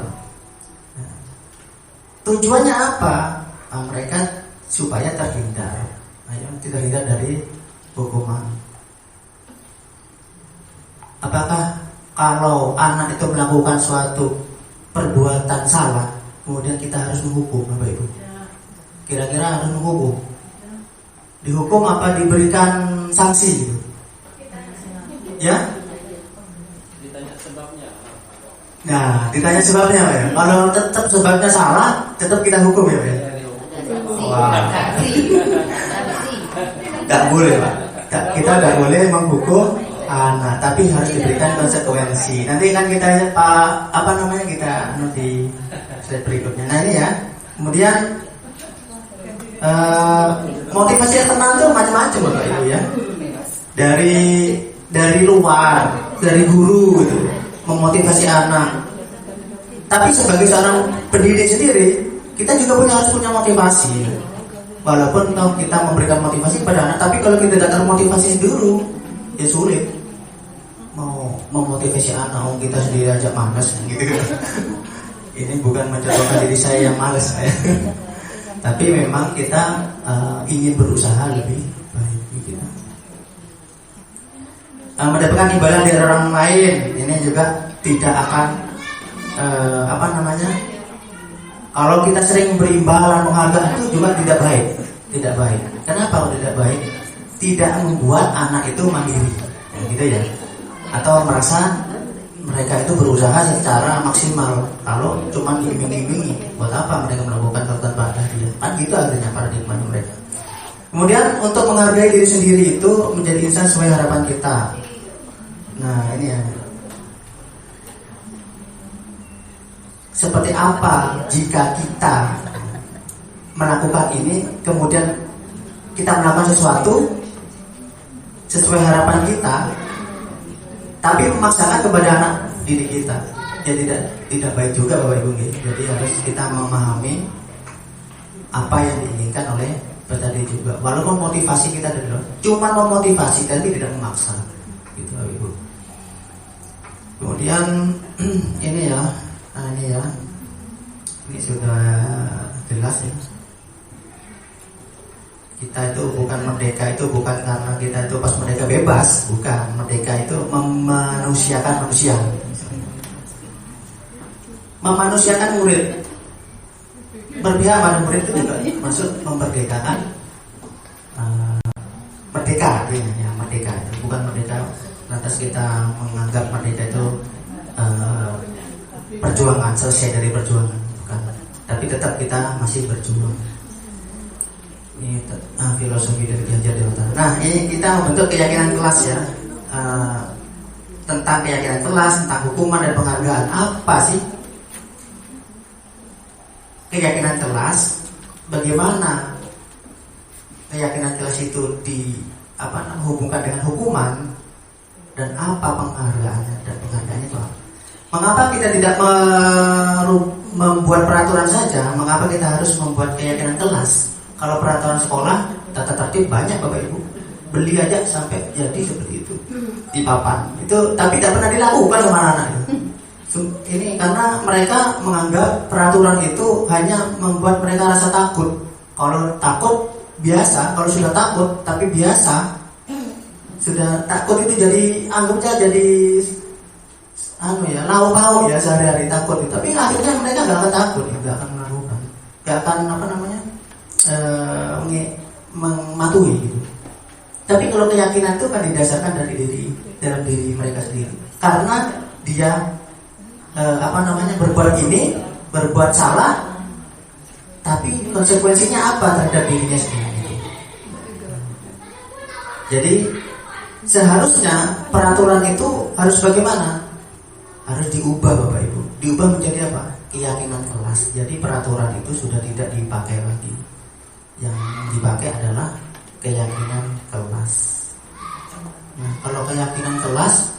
S5: Tujuannya apa? Nah, mereka supaya terhindar, terhindar dari hukuman. Apakah kalau anak itu melakukan suatu perbuatan salah, kemudian kita harus menghukum, Bapak Ibu? Kira-kira harus menghukum? Dihukum apa diberikan sanksi gitu? Ya?
S7: Ditanya sebabnya.
S5: Nah, ditanya sebabnya Pak ya. Kalau tetap sebabnya salah, tetap kita hukum ya Pak ya? Wah. Gak boleh Pak. Kita gak boleh menghukum anak, tapi harus diberikan konsekuensi. Nanti kan kita kita di slide berikutnya. Nah ini ya. Kemudian motivasi eksternal itu macam-macam Bapak Ibu ya. Dari luar, dari guru gitu, memotivasi anak. Tapi sebagai seorang pendidik sendiri, kita juga harus punya motivasi. Walaupun kalau kita memberikan motivasi kepada anak, tapi kalau kita tidak termotivasi dulu, ya sulit mau memotivasi anak. Kita sendiri aja malas gitu. Ini bukan mencontohkan diri saya yang malas saya. Tapi memang kita ingin berusaha lebih baik gitu. Mendapatkan imbalan dari orang lain ini juga tidak akan kalau kita sering berimbalan menghargai itu juga tidak baik. Kenapa tidak baik? Tidak membuat anak itu mandiri, gitu ya. Atau merasa mereka itu berusaha secara maksimal. Kalau cuma diiming-imingi, buat apa mereka melakukan tanpa ada dia? Kan gitu akhirnya paradigma mereka. Kemudian untuk menghargai diri sendiri itu menjadi insan sesuai harapan kita. Nah ini ya. Seperti apa jika kita melakukan ini, kemudian kita melakukan sesuatu sesuai harapan kita, tapi memaksakan kepada anak didik kita, ya tidak baik juga Bapak Ibu. Jadi harus kita memahami apa yang diinginkan oleh petani juga. Walaupun motivasi kita dari luar, cuma memotivasi tapi tidak memaksa, gitu Bapak Ibu. Kemudian ini ya. Nah ini sudah jelas ya. Kita itu bukan merdeka, itu bukan karena kita itu pas merdeka bebas, bukan. Merdeka itu memanusiakan manusia, memanusiakan murid. Berpihak pada murid itu juga maksud memerdekakan merdeka, ya merdeka itu bukan merdeka lantas kita menganggap merdeka itu perjuangan, selesai dari perjuangan, bukan. Tapi tetap kita masih berjuang. Ini filosofi dari Ki Hajar Dewantara. Nah, ini kita membentuk keyakinan kelas ya. Tentang keyakinan kelas, tentang hukuman dan penghargaan. Apa sih keyakinan kelas? Bagaimana keyakinan kelas itu hubungkan dengan hukuman, dan apa penghargaannya, dan penghargaannya itu apa? Mengapa kita tidak membuat peraturan saja? Mengapa kita harus membuat keyakinan kelas? Kalau peraturan sekolah, tata tertib banyak Bapak Ibu. Beli aja sampai jadi seperti itu di papan. Itu tapi tidak pernah dilakukan sama anak-anak. Ini karena mereka menganggap peraturan itu hanya membuat mereka rasa takut. Kalau takut biasa, kalau sudah takut tapi biasa, sudah takut itu jadi anggapnya jadi lauk-lauk ya sehari-hari takut. Tapi akhirnya mereka nggak akan takut, nggak akan melakukan, nggak akan mematuhi gitu. Tapi kalau keyakinan itu kan didasarkan dari dalam diri mereka sendiri. Karena dia berbuat salah, tapi konsekuensinya apa terhadap dirinya sendiri. Jadi seharusnya peraturan itu harus bagaimana? Harus diubah Bapak Ibu. Diubah menjadi apa? Keyakinan kelas. Jadi peraturan itu sudah tidak dipakai lagi. Yang dipakai adalah keyakinan kelas. Nah, kalau keyakinan kelas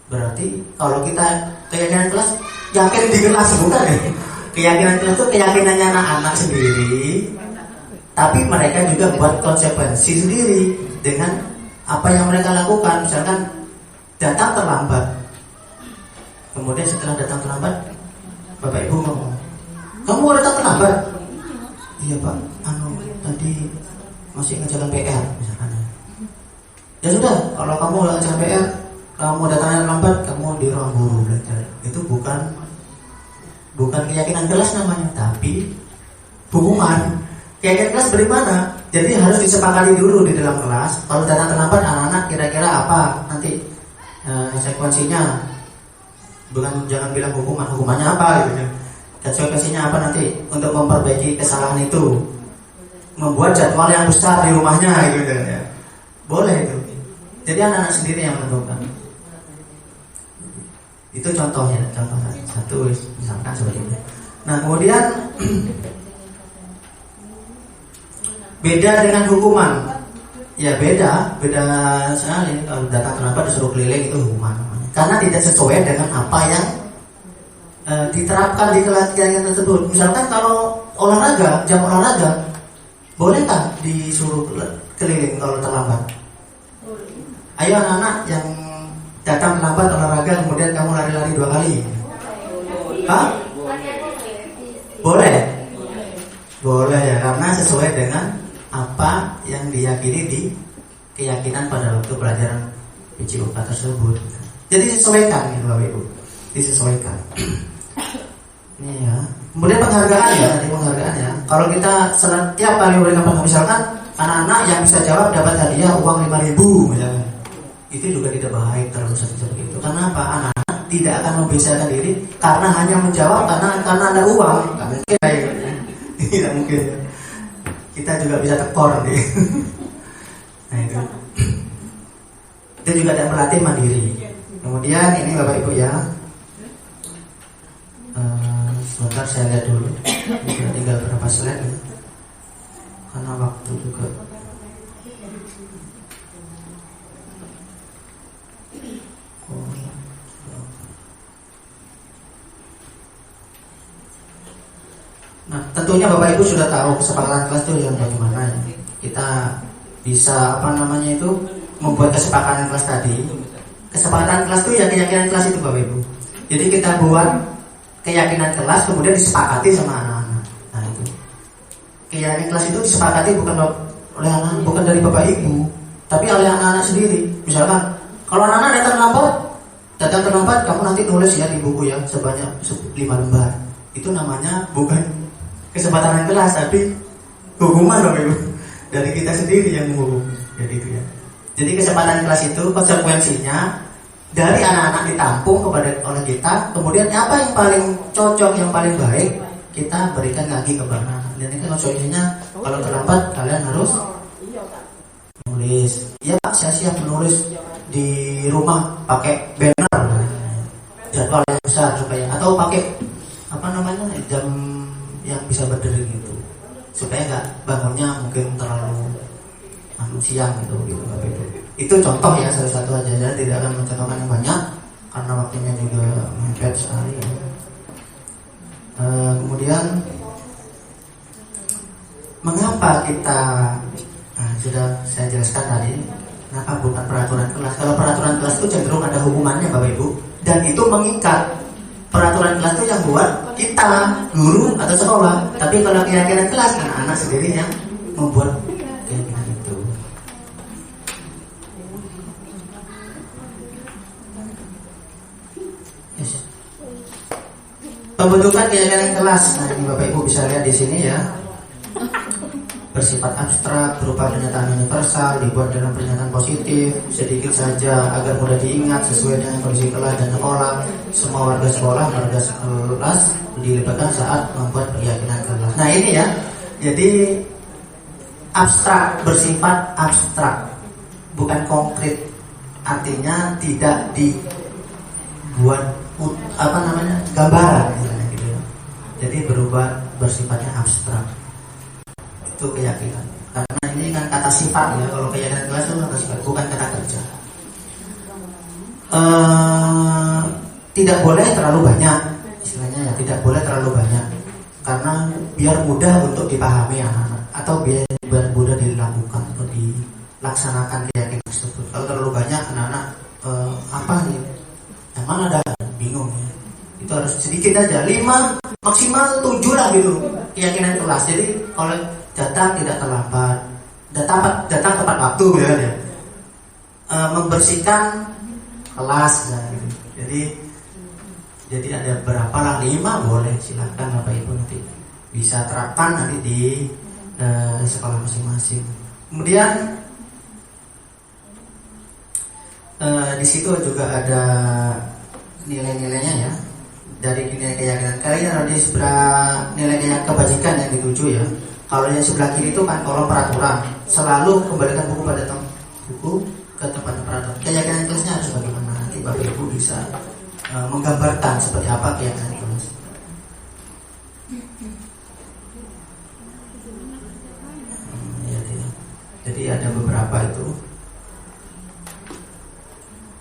S5: berarti kalau kita keyakinan kelas yakin di kelas bukan ya? Keyakinan kelas itu keyakinannya anak-anak sendiri, tapi mereka juga buat konsekuensi sendiri dengan apa yang mereka lakukan. Misalkan datang terlambat, kemudian setelah datang terlambat, Bapak Ibu ngomong, kamu datang terlambat? Iya Pak, tadi masih ngejalan PR misalkan. Ya sudah, kalau kamu ngejalan PR, kamu datangnya lambat, kamu di ruang guru belajar. Itu bukan keyakinan kelas namanya, tapi hukuman. Keyakinan kelas bagaimana? Jadi harus disepakati dulu di dalam kelas. Kalau datang terlambat anak-anak kira-kira apa nanti konsekuensinya. Jangan bilang hukumannya apa gitu ya. Konsekuensinya apa nanti untuk memperbaiki kesalahan itu. Membuat jadwal yang besar di rumahnya gitu ya. Boleh itu. Jadi anak-anak sendiri yang menentukan. Itu contohnya, contoh satu misalkan seperti itu. Nah, kemudian beda dengan hukuman. Ya beda sekali. Kalau datang terlambat disuruh keliling itu hukuman. Karena tidak sesuai dengan apa yang diterapkan di kegiatan tersebut. Misalkan kalau olahraga, jam olahraga, bolehkah disuruh keliling kalau terlambat? Ayo anak-anak yang datang terlambat olahraga kemudian kamu lari-lari 2 kali. Hah? Boleh? Boleh ya, karena sesuai dengan apa yang diyakini di keyakinan pada waktu pelajaran PJOK tersebut. Jadi disesuaikan gitu Bapak Ibu. Disesuaikan. Ini ya. Kemudian penghargaan ya, nanti penghargaan ya. Kalau kita setiap kali memberikan penghargaan, misalkan anak-anak yang bisa jawab dapat hadiah uang 5.000 misalnya. Itu juga tidak baik terlalu seperti itu. Karena apa? Anak-anak tidak akan membiasakan diri karena hanya menjawab karena ada uang. Tidak mungkin ya. Tidak mungkin. Kita juga bisa tekor nih. Nah itu. Itu juga tidak melatih mandiri. Kemudian ini Bapak Ibu ya. Sebentar saya lihat dulu. Sudah tinggal berapa slide ya. Karena waktu juga. Nah, tentunya Bapak Ibu sudah tahu kesepakatan kelas itu yang bagaimana ya. Kita bisa membuat kesepakatan kelas tadi. Kesepakatan kelas itu ya keyakinan kelas itu Bapak Ibu. Jadi kita buat keyakinan kelas kemudian disepakati sama anak-anak. Nah itu keyakinan kelas itu disepakati bukan oleh anak, bukan dari Bapak Ibu, tapi oleh anak-anak sendiri. Misalkan kalau anak-anak datang terlambat, kamu nanti nulis ya di buku ya sebanyak 5 lembar. Itu namanya bukan kesepakatan kelas, tapi hukuman Bapak Ibu dari kita sendiri yang menghukum. Jadi itu ya. Jadi kesepakatan kelas itu konsekuensinya dari anak-anak ditampung oleh kita, kemudian apa yang paling cocok, yang paling baik kita berikan lagi kepada anak. Dan itu konsekuensinya Kalau terlambat kalian harus nulis. Ya Pak, saya siap menulis di rumah pakai banner jadwal yang besar supaya, atau pakai apa namanya jam yang bisa berdiri gitu, supaya nggak bangunnya mungkin terlalu siang gitu. Itu contoh ya, salah satu aja. Saya tidak akan mencontohkan yang banyak karena waktunya juga mepet sekali. Kemudian mengapa kita sudah saya jelaskan tadi, kenapa bukan peraturan kelas. Kalau peraturan kelas itu cenderung ada hukumannya Bapak Ibu, dan itu mengikat. Peraturan kelas itu yang buat kita, guru atau sekolah. Tapi kalau keyakinan kelas, anak-anak sendiri yang membuat keyakinan itu. Yes. Pembentukan keyakinan kelas. Nah, ini Bapak Ibu bisa lihat di sini ya. Bersifat abstrak, berupa pernyataan universal, dibuat dalam pernyataan positif, sedikit saja agar mudah diingat sesuai dengan kondisi kelas dan sekolah. Semua warga kelas dilibatkan saat membuat keyakinan kelas. Nah ini ya, jadi abstrak, bersifat abstrak, bukan konkret. Artinya tidak dibuat gambaran gitu. Jadi bersifatnya abstrak. Itu keyakinan. Karena ini kan kata sifat ya. Kalau keyakinan kelas itu kata sifat, bukan kata kerja. Tidak boleh terlalu banyak, istilahnya ya, tidak boleh terlalu banyak, karena biar mudah untuk dipahami anak-anak, atau biar mudah dilakukan atau dilaksanakan keyakinan tersebut. Kalau terlalu banyak anak-anak apa nih? Yang mana ada bingung ya. Itu harus sedikit aja, 5 maksimal 7 lah gitu keyakinan kelas. Jadi kalau datang tidak terlambat, datang tepat waktu gitu kan ya. Membersihkan kelas gitu. Jadi ada berapa lah, 5 boleh, silahkan Bapak Ibu nanti bisa terapkan nanti di sekolah masing-masing. Kemudian di situ juga ada nilai-nilainya ya. Dari nilai keyakinan kalian ada di sebelah nilai kebajikan yang dituju ya. Kalau yang sebelah kiri itu kan kolom peraturan, selalu kembalikan buku ke tempat peraturan. Keyakinan kelasnya harus bagaimana, nanti Bapak Ibu bisa menggambarkan seperti apa keyakinan kelas. Jadi ada beberapa itu.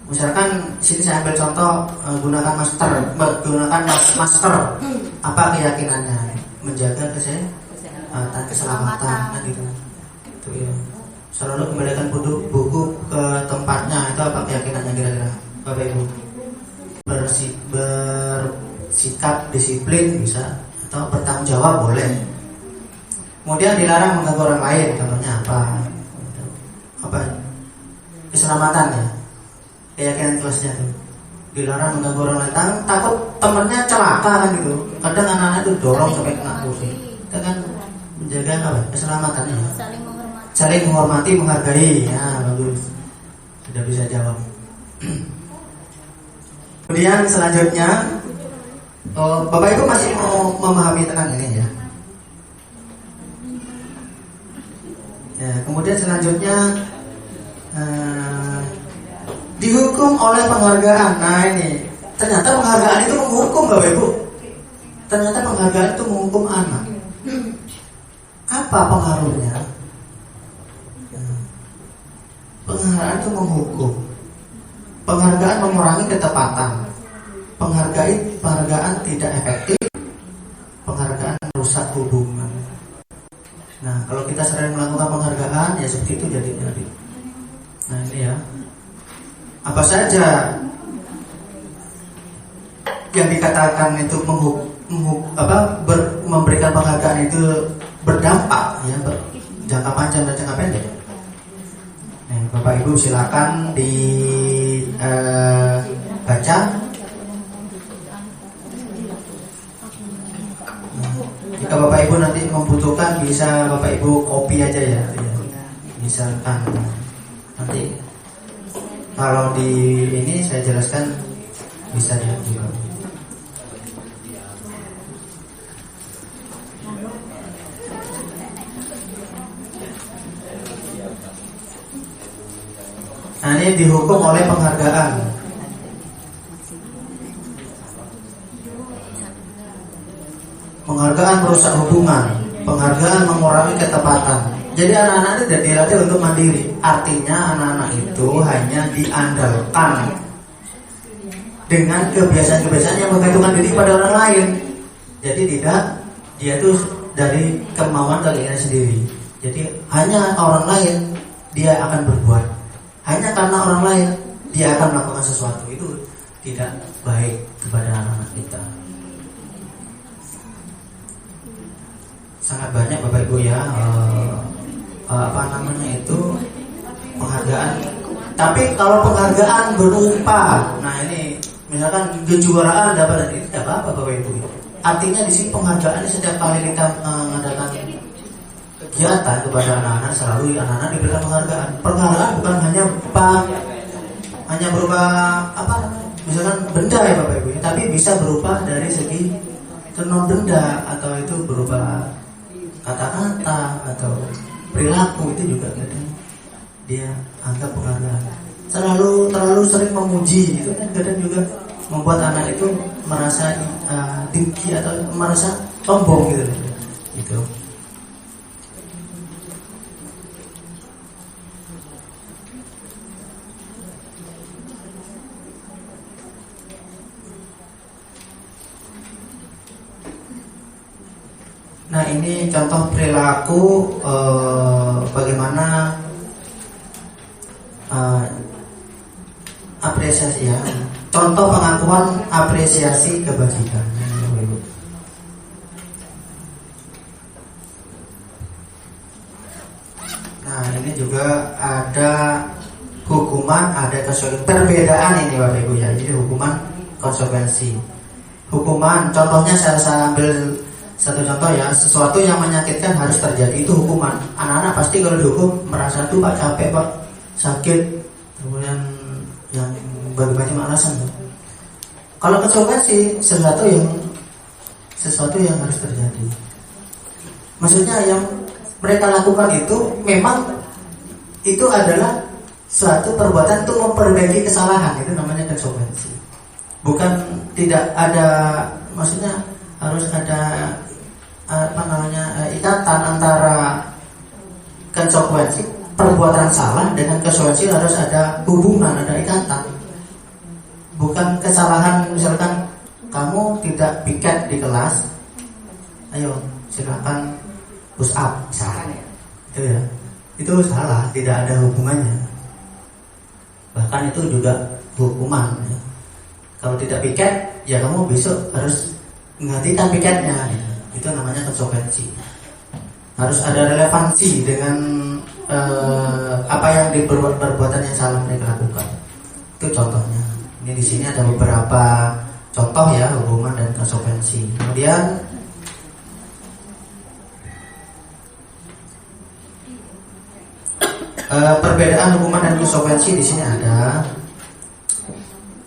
S5: Misalkan sini saya ambil contoh, gunakan masker. Apa keyakinannya? Menjaga keselamatan kan gitu. Itu ya. Selalu kembalikan buku ke tempatnya. Itu apa keyakinannya kira-kira Bapak Ibu? Bersikap disiplin bisa, atau bertanggung jawab boleh. Kemudian dilarang mengganggu orang lain. Contohnya apa? Keselamatan ya. Keyakinan kelasnya tuh dilarang mengganggu orang lain, takut temennya celaka kan gitu. Kadang anak-anak itu dorong sampai kena kursi. Kita kan menjaga apa? Keselamatannya. Saling menghormati, menghargai. Ya bagus. Sudah bisa jawab. Kemudian selanjutnya, Bapak Ibu masih mau memahami tentang ini ya. Ya, kemudian selanjutnya dihukum oleh penghargaan. Nah ini ternyata penghargaan itu menghukum Bapak Ibu. Ternyata penghargaan itu menghukum anak. Apa pengaruhnya? Penghargaan itu menghukum. Penghargaan mengurangi ketepatan. Penghargaan tidak efektif. Penghargaan merusak hubungan. Nah kalau kita sering melakukan penghargaan ya seperti itu jadinya. Nah ini ya. Apa saja yang dikatakan itu memberikan penghargaan itu berdampak ya, jangka panjang dan jangka pendek. Nah, Bapak Ibu silakan dibaca. Jika Bapak Ibu nanti membutuhkan bisa Bapak Ibu copy aja ya. Misalkan nanti kalau di ini saya jelaskan bisa lihat juga. ini dihukum oleh penghargaan. Penghargaan merusak hubungan, penghargaan mengurangi ketepatan. Jadi anak-anak itu tidak dilatih untuk mandiri. Artinya anak-anak itu hanya diandalkan dengan kebiasaan-kebiasaan yang menggantungkan diri pada orang lain. Jadi tidak, dia itu dari kemauan kalian sendiri. Jadi hanya orang lain dia akan berbuat. Hanya karena orang lain dia akan melakukan sesuatu. Itu tidak baik kepada anak-anak kita. Sangat banyak Bapak Ibu ya penghargaan. Tapi kalau penghargaan berupa, nah ini misalkan kejuaraan dapat, itu tidak apa-apa Bapak Ibu. Artinya di sini penghargaan setiap kali kita mengadakan kegiatan kepada anak-anak, selalu anak-anak diberikan penghargaan. Penghargaan bukan hanya berupa misalkan benda ya Bapak Ibu, tapi bisa berupa dari segi non benda, atau itu berupa kata-kata atau perilaku, itu juga kadang dia anggap penghargaan. Terlalu sering memuji itu kan kadang juga membuat anak itu merasa tinggi atau merasa sombong gitu. Gitu. Nah ini contoh perilaku bagaimana apresiasi ya. Contoh pengakuan apresiasi kebajikan. Nah ini juga ada hukuman, ada konsekuensi. Perbedaan ini Bapak Ibu ya. Jadi hukuman, konsekuensi. Hukuman, contohnya saya ambil satu contoh ya, sesuatu yang menyakitkan harus terjadi, itu hukuman. Anak-anak pasti kalau dihukum merasa tuh Pak capek Pak, sakit, kemudian yang berbagai macam alasan. Kalau konsekuensi sesuatu yang harus terjadi. Maksudnya yang mereka lakukan itu memang itu adalah suatu perbuatan untuk memperbaiki kesalahan, itu namanya konsekuensi. Bukan tidak ada, maksudnya harus ada ikatan antara konsekuensi perbuatan salah dengan konsekuensi, harus ada hubungan, ada ikatan. Bukan kesalahan, misalkan kamu tidak piket di kelas, ayo silakan push up misalkan, itu ya, itu salah, tidak ada hubungannya. Bahkan itu juga hukuman ya. Kalau tidak piket, ya kamu besok harus menggantikan piketnya, itu namanya konsekuensi. Harus ada relevansi dengan apa yang perbuatan yang salah mereka lakukan. Itu contohnya. Ini di sini ada beberapa contoh ya, hubungan dan konsekuensi. Kemudian perbedaan hukuman dan konsekuensi di sini ada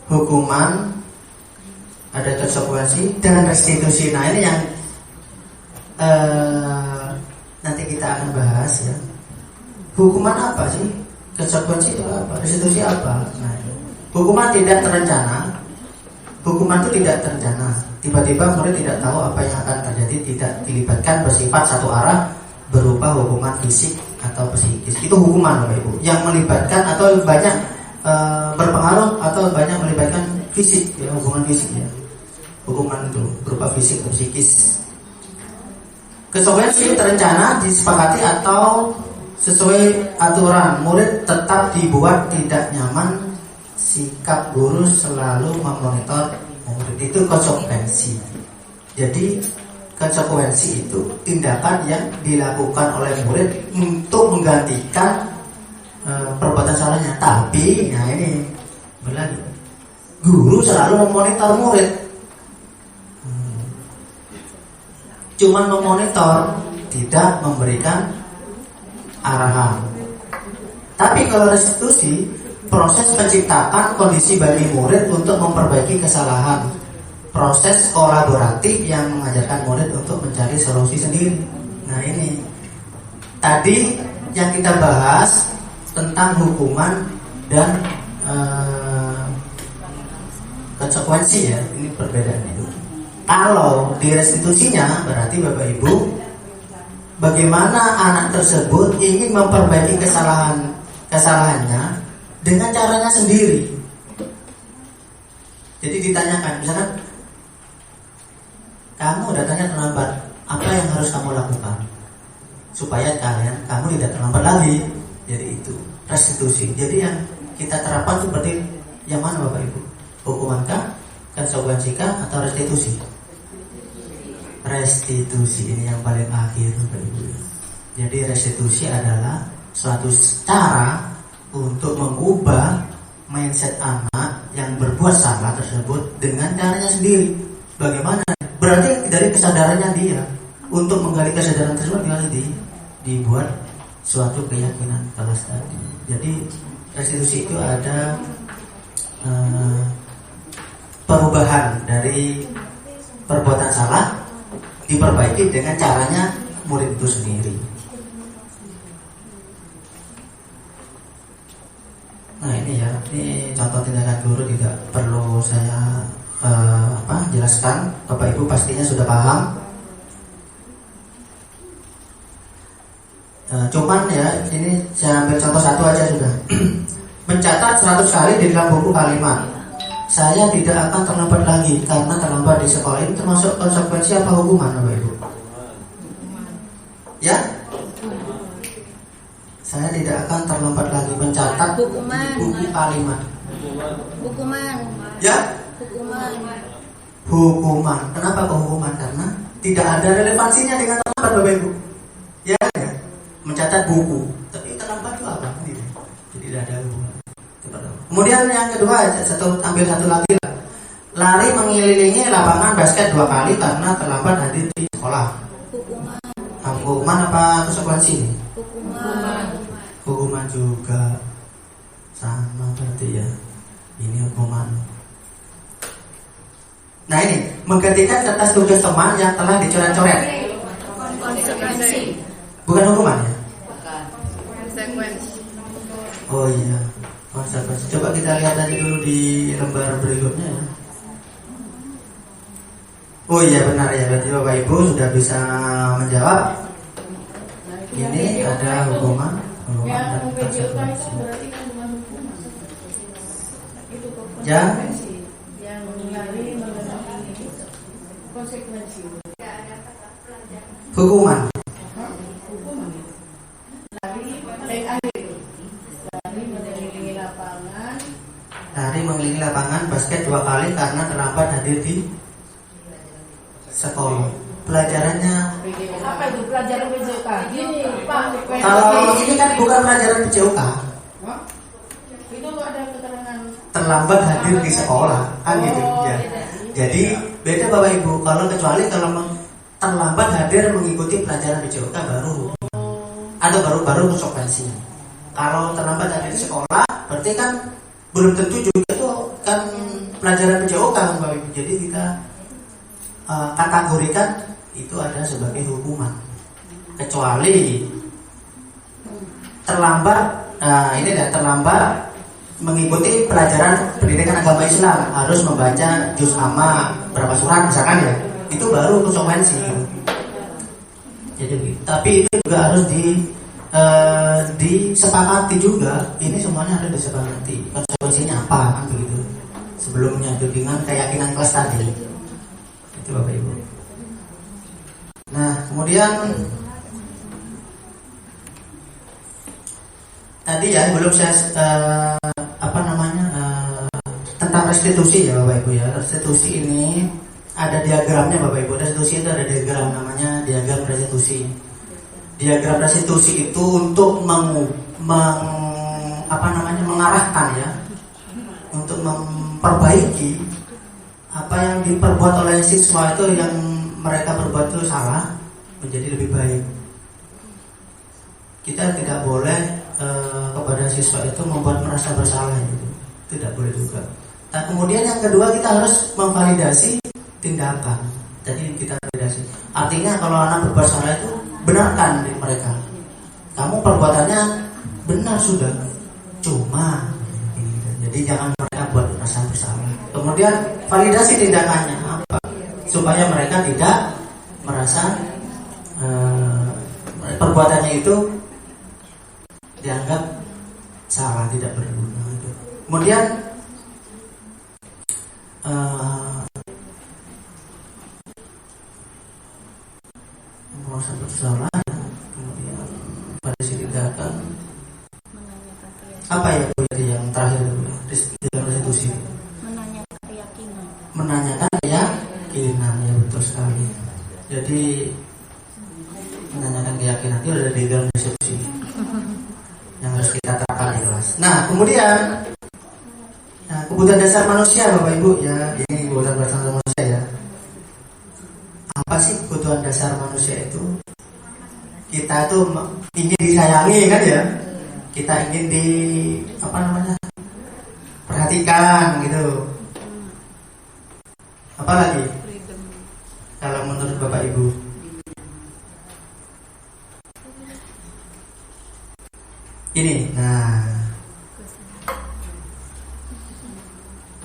S5: hukuman, ada konsekuensi dan restitusi. Nah ini yang nanti kita akan bahas ya. Hukuman apa sih? Konsekuensi itu apa? Restitusi apa? Nah, hukuman tidak terencana. Hukuman itu tidak terencana. Tiba-tiba murid tidak tahu apa yang akan terjadi, tidak dilibatkan, bersifat satu arah, berupa hukuman fisik atau psikis. Itu hukuman Bapak Ibu yang melibatkan atau banyak berpengaruh atau banyak melibatkan fisik ya, hubungan fisik ya. Hukuman itu berupa fisik atau psikis. Konsekuensi terencana, disepakati atau sesuai aturan. Murid tetap dibuat tidak nyaman, sikap guru selalu memonitor murid. Itu konsekuensi. Jadi konsekuensi itu tindakan yang dilakukan oleh murid untuk menggantikan perbuatan salahnya. Tapi nah ini berlagi, guru selalu memonitor murid. Cuman memonitor, tidak memberikan arahan. Tapi kalau restitusi, proses menciptakan kondisi bagi murid untuk memperbaiki kesalahan. Proses kolaboratif yang mengajarkan murid untuk mencari solusi sendiri. Nah ini tadi yang kita bahas tentang hukuman dan konsekuensi ya, ini perbedaannya itu. Kalau di restitusinya berarti Bapak Ibu, bagaimana anak tersebut ingin memperbaiki kesalahannya dengan caranya sendiri. Jadi ditanyakan, misalkan kamu datangnya terlambat, apa yang harus kamu lakukan supaya kamu tidak terlambat lagi? Jadi itu restitusi. Jadi yang kita terapkan seperti yang mana Bapak Ibu? Hukumankah, konsekuensikah, atau restitusi? Restitusi ini yang paling akhir Bapak Ibu. Jadi restitusi adalah suatu cara untuk mengubah mindset anak yang berbuat salah tersebut dengan caranya sendiri. Bagaimana? Berarti dari kesadarannya dia. Untuk menggali kesadaran tersebut harus dibuat suatu keyakinan kelas tadi. Jadi restitusi itu ada perubahan dari perbuatan salah diperbaiki dengan caranya murid itu sendiri. Nah ini ya, ini contoh tindakan guru, tidak perlu saya jelaskan. Bapak Ibu pastinya sudah paham. Cuman ya, ini saya ambil contoh satu aja sudah. Mencatat 100 kali di dalam buku kalimat. Saya tidak akan terlambat lagi karena terlambat di sekolah. Ini termasuk konsekuensi apa hukuman Bapak Ibu? Ya? Saya tidak akan terlambat lagi mencatat buku kalimat.
S3: Hukuman.
S5: Ya? Hukuman. Kenapa kok hukuman? Karena tidak ada relevansinya dengan terlambat Bapak Ibu. Ya? Mencatat buku. Tapi terlambat itu apa? Jadi tidak ada hubungan. Kemudian yang kedua, ambil satu lagi. Lari mengelilingi lapangan basket 2 kali karena terlambat hadir di sekolah. Hukuman apa konsekuensi? Hukuman juga sama berarti ya. Ini hukuman. Nah ini menggantikan kertas tugas teman yang telah dicoret-coret.
S3: Konsekuensi.
S5: Bukan hukuman ya?
S3: Konsekuensi.
S5: Oh iya, konsekuensi. Coba kita lihat aja dulu di lembar berikutnya ya. Oh iya benar ya, berarti Bapak Ibu sudah bisa menjawab. Ini ada hukuman dan konsekuensi. Yang hukuman. Lari mengelilingi lapangan basket 2 kali karena terlambat hadir di sekolah. Pelajarannya
S6: Apa itu pelajaran PJK? Gini, Pak.
S5: kalau ini kan bukan pelajaran PJOK.
S6: Itu ada keterangan
S5: Terlambat hadir di sekolah kan gitu ya. Jadi beda Bapak Ibu. Kalau kecuali kalau terlambat hadir mengikuti pelajaran PJOK baru atau baru konsekuensi. Kalau terlambat hadir di sekolah berarti kan belum tentu juga itu kan pelajaran PJOK Bapak Ibu. Jadi kita kategorikan itu ada sebagai hukuman. Kecuali terlambat, ini adalah terlambat mengikuti pelajaran pendidikan agama Islam, harus membaca juz amma berapa surat misalkan ya, itu baru konsekuensi. Jadi tapi itu juga harus disepakati juga. Ini semuanya harus disepakati konsekuensinya apa kan begitu. Sebelumnya itu dengan keyakinan kelas tadi. Itu Bapak Ibu. Nah kemudian tadi ya belum saya tentang restitusi ya Bapak Ibu ya. Restitusi ini ada diagramnya Bapak Ibu. Restitusi itu ada diagram namanya diagram restitusi. Diagram restitusi itu untuk mengarahkan ya, untuk memperbaiki apa yang diperbuat oleh siswa itu yang mereka berbuat itu salah menjadi lebih baik. Kita tidak boleh kepada siswa itu membuat merasa bersalah gitu. Tidak boleh juga. Nah kemudian yang kedua kita harus memvalidasi tindakan. Jadi kita validasi. Artinya kalau anak berbuat salah itu benarkan di mereka. Kamu perbuatannya benar sudah. Cuma Jadi jangan mereka buat merasa bersalah. Kemudian validasi tindakannya apa? Supaya mereka tidak merasa perbuatannya itu dianggap salah, tidak berguna. Kemudian merasa bersalah. Kemudian validasi tindakan apa ya Bu, yang terakhir dalam restitusi?
S8: Menanyakan keyakinan.
S5: Menanyakan keyakinan, ya betul sekali. Jadi menanyakan keyakinan itu ada di dalam restitusi yang harus kita terapkan di kelas. Nah kemudian kebutuhan dasar manusia Bapak Ibu, ya ini kebutuhan dasar manusia ya. Apa sih kebutuhan dasar manusia itu? Kita tuh ingin disayangi kan ya. Kita ingin perhatikan gitu. Apa lagi? Kalau menurut Bapak Ibu? Ini, nah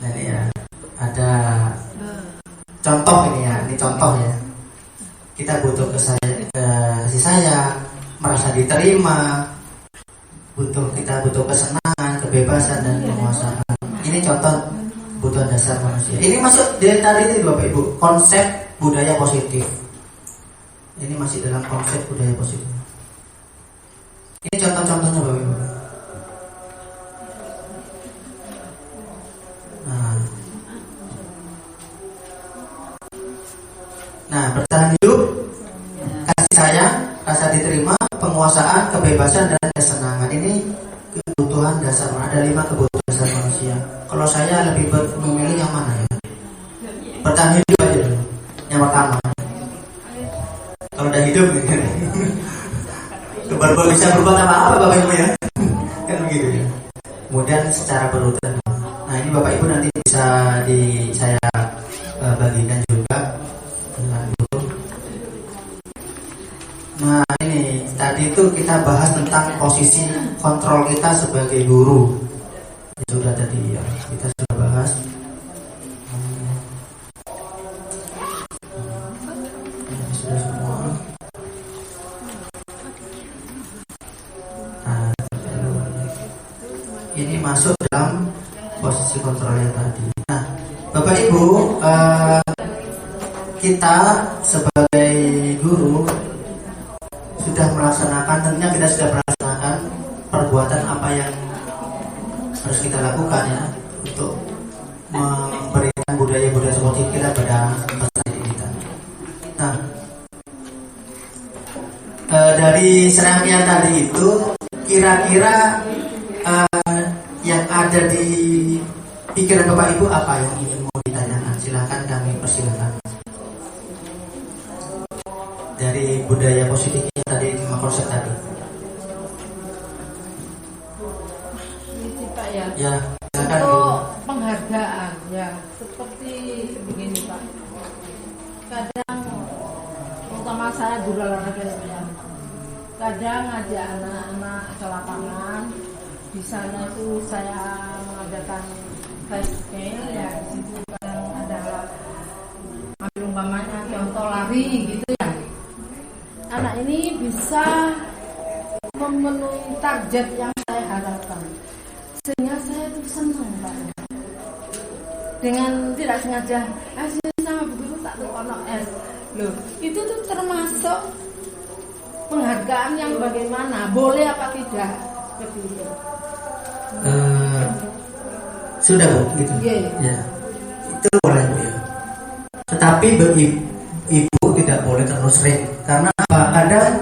S5: ini ya ada contoh ini ya. Ini contoh ya. Kita butuh kasih sayang, merasa diterima. Kita butuh kesenangan, kebebasan dan penguasaan. Ini contoh kebutuhan dasar manusia. Ini masuk dari tadi itu Bapak Ibu, konsep budaya positif. Ini masih dalam konsep budaya positif. Ini contoh-contohnya Bapak Ibu. Nah, bertahan hidup, kasih sayang, rasa diterima, penguasaan, kebebasan dan kesenangan. Ini kebutuhan dasar. Ada 5 kebutuhan dasar manusia. Kalau saya lebih memilih yang mana ya? Bertahan hidup aja dulu. Yang pertama. Kalau udah hidup baru bisa berbuat apa-apa Bapak Ibu ya. Kan begitu ya. Kemudian secara berurutan. Nah ini Bapak Ibu nanti bisa saya bagikan juga dengan guru. Nah ini tadi itu kita bahas tentang posisi kontrol kita sebagai guru. Ya, sudah tadi ya kita sudah bahas. Sudah semua. Nah, ini masuk dalam posisi kontrol yang tadi. Nah, Bapak Ibu, kita sebagai guru sudah melaksanakan, tentunya kita sudah melaksanakan perbuatan apa yang harus kita lakukan ya untuk memberikan budaya-budaya seperti kita pada peserta didik kita. Nah, dari serangkaian tadi itu kira-kira yang ada di pikiran Bapak Ibu apa yang ingin mau ditanyakan? Silakan kami persilakan. Dari budaya positif yang tadi, konsep tadi.
S6: Ini Pak ya.
S5: Ya, silakan.
S6: Untuk penghargaan ya seperti begini Pak. Kadang terutama saya guru olahraga ya. Kadang ngajak anak-anak ke lapangan. Di sana itu saya mengadakan life skill ya. Di situ kadang ada ambil umpamanya contoh lari gitu ya. Anak ini bisa memenuhi target yang saya harapkan, sehingga saya tuh senang Pak. Dengan tidak sengaja, sama begitu tak terkono es. Loh, itu tuh termasuk penghargaan yang bagaimana? Boleh apa tidak? Seperti itu.
S5: Sudah Bu, gitu. Ya. Itu boleh Bu ya. Tetapi bagi Ibu tidak boleh terlalu sering. Karena apa? Kadang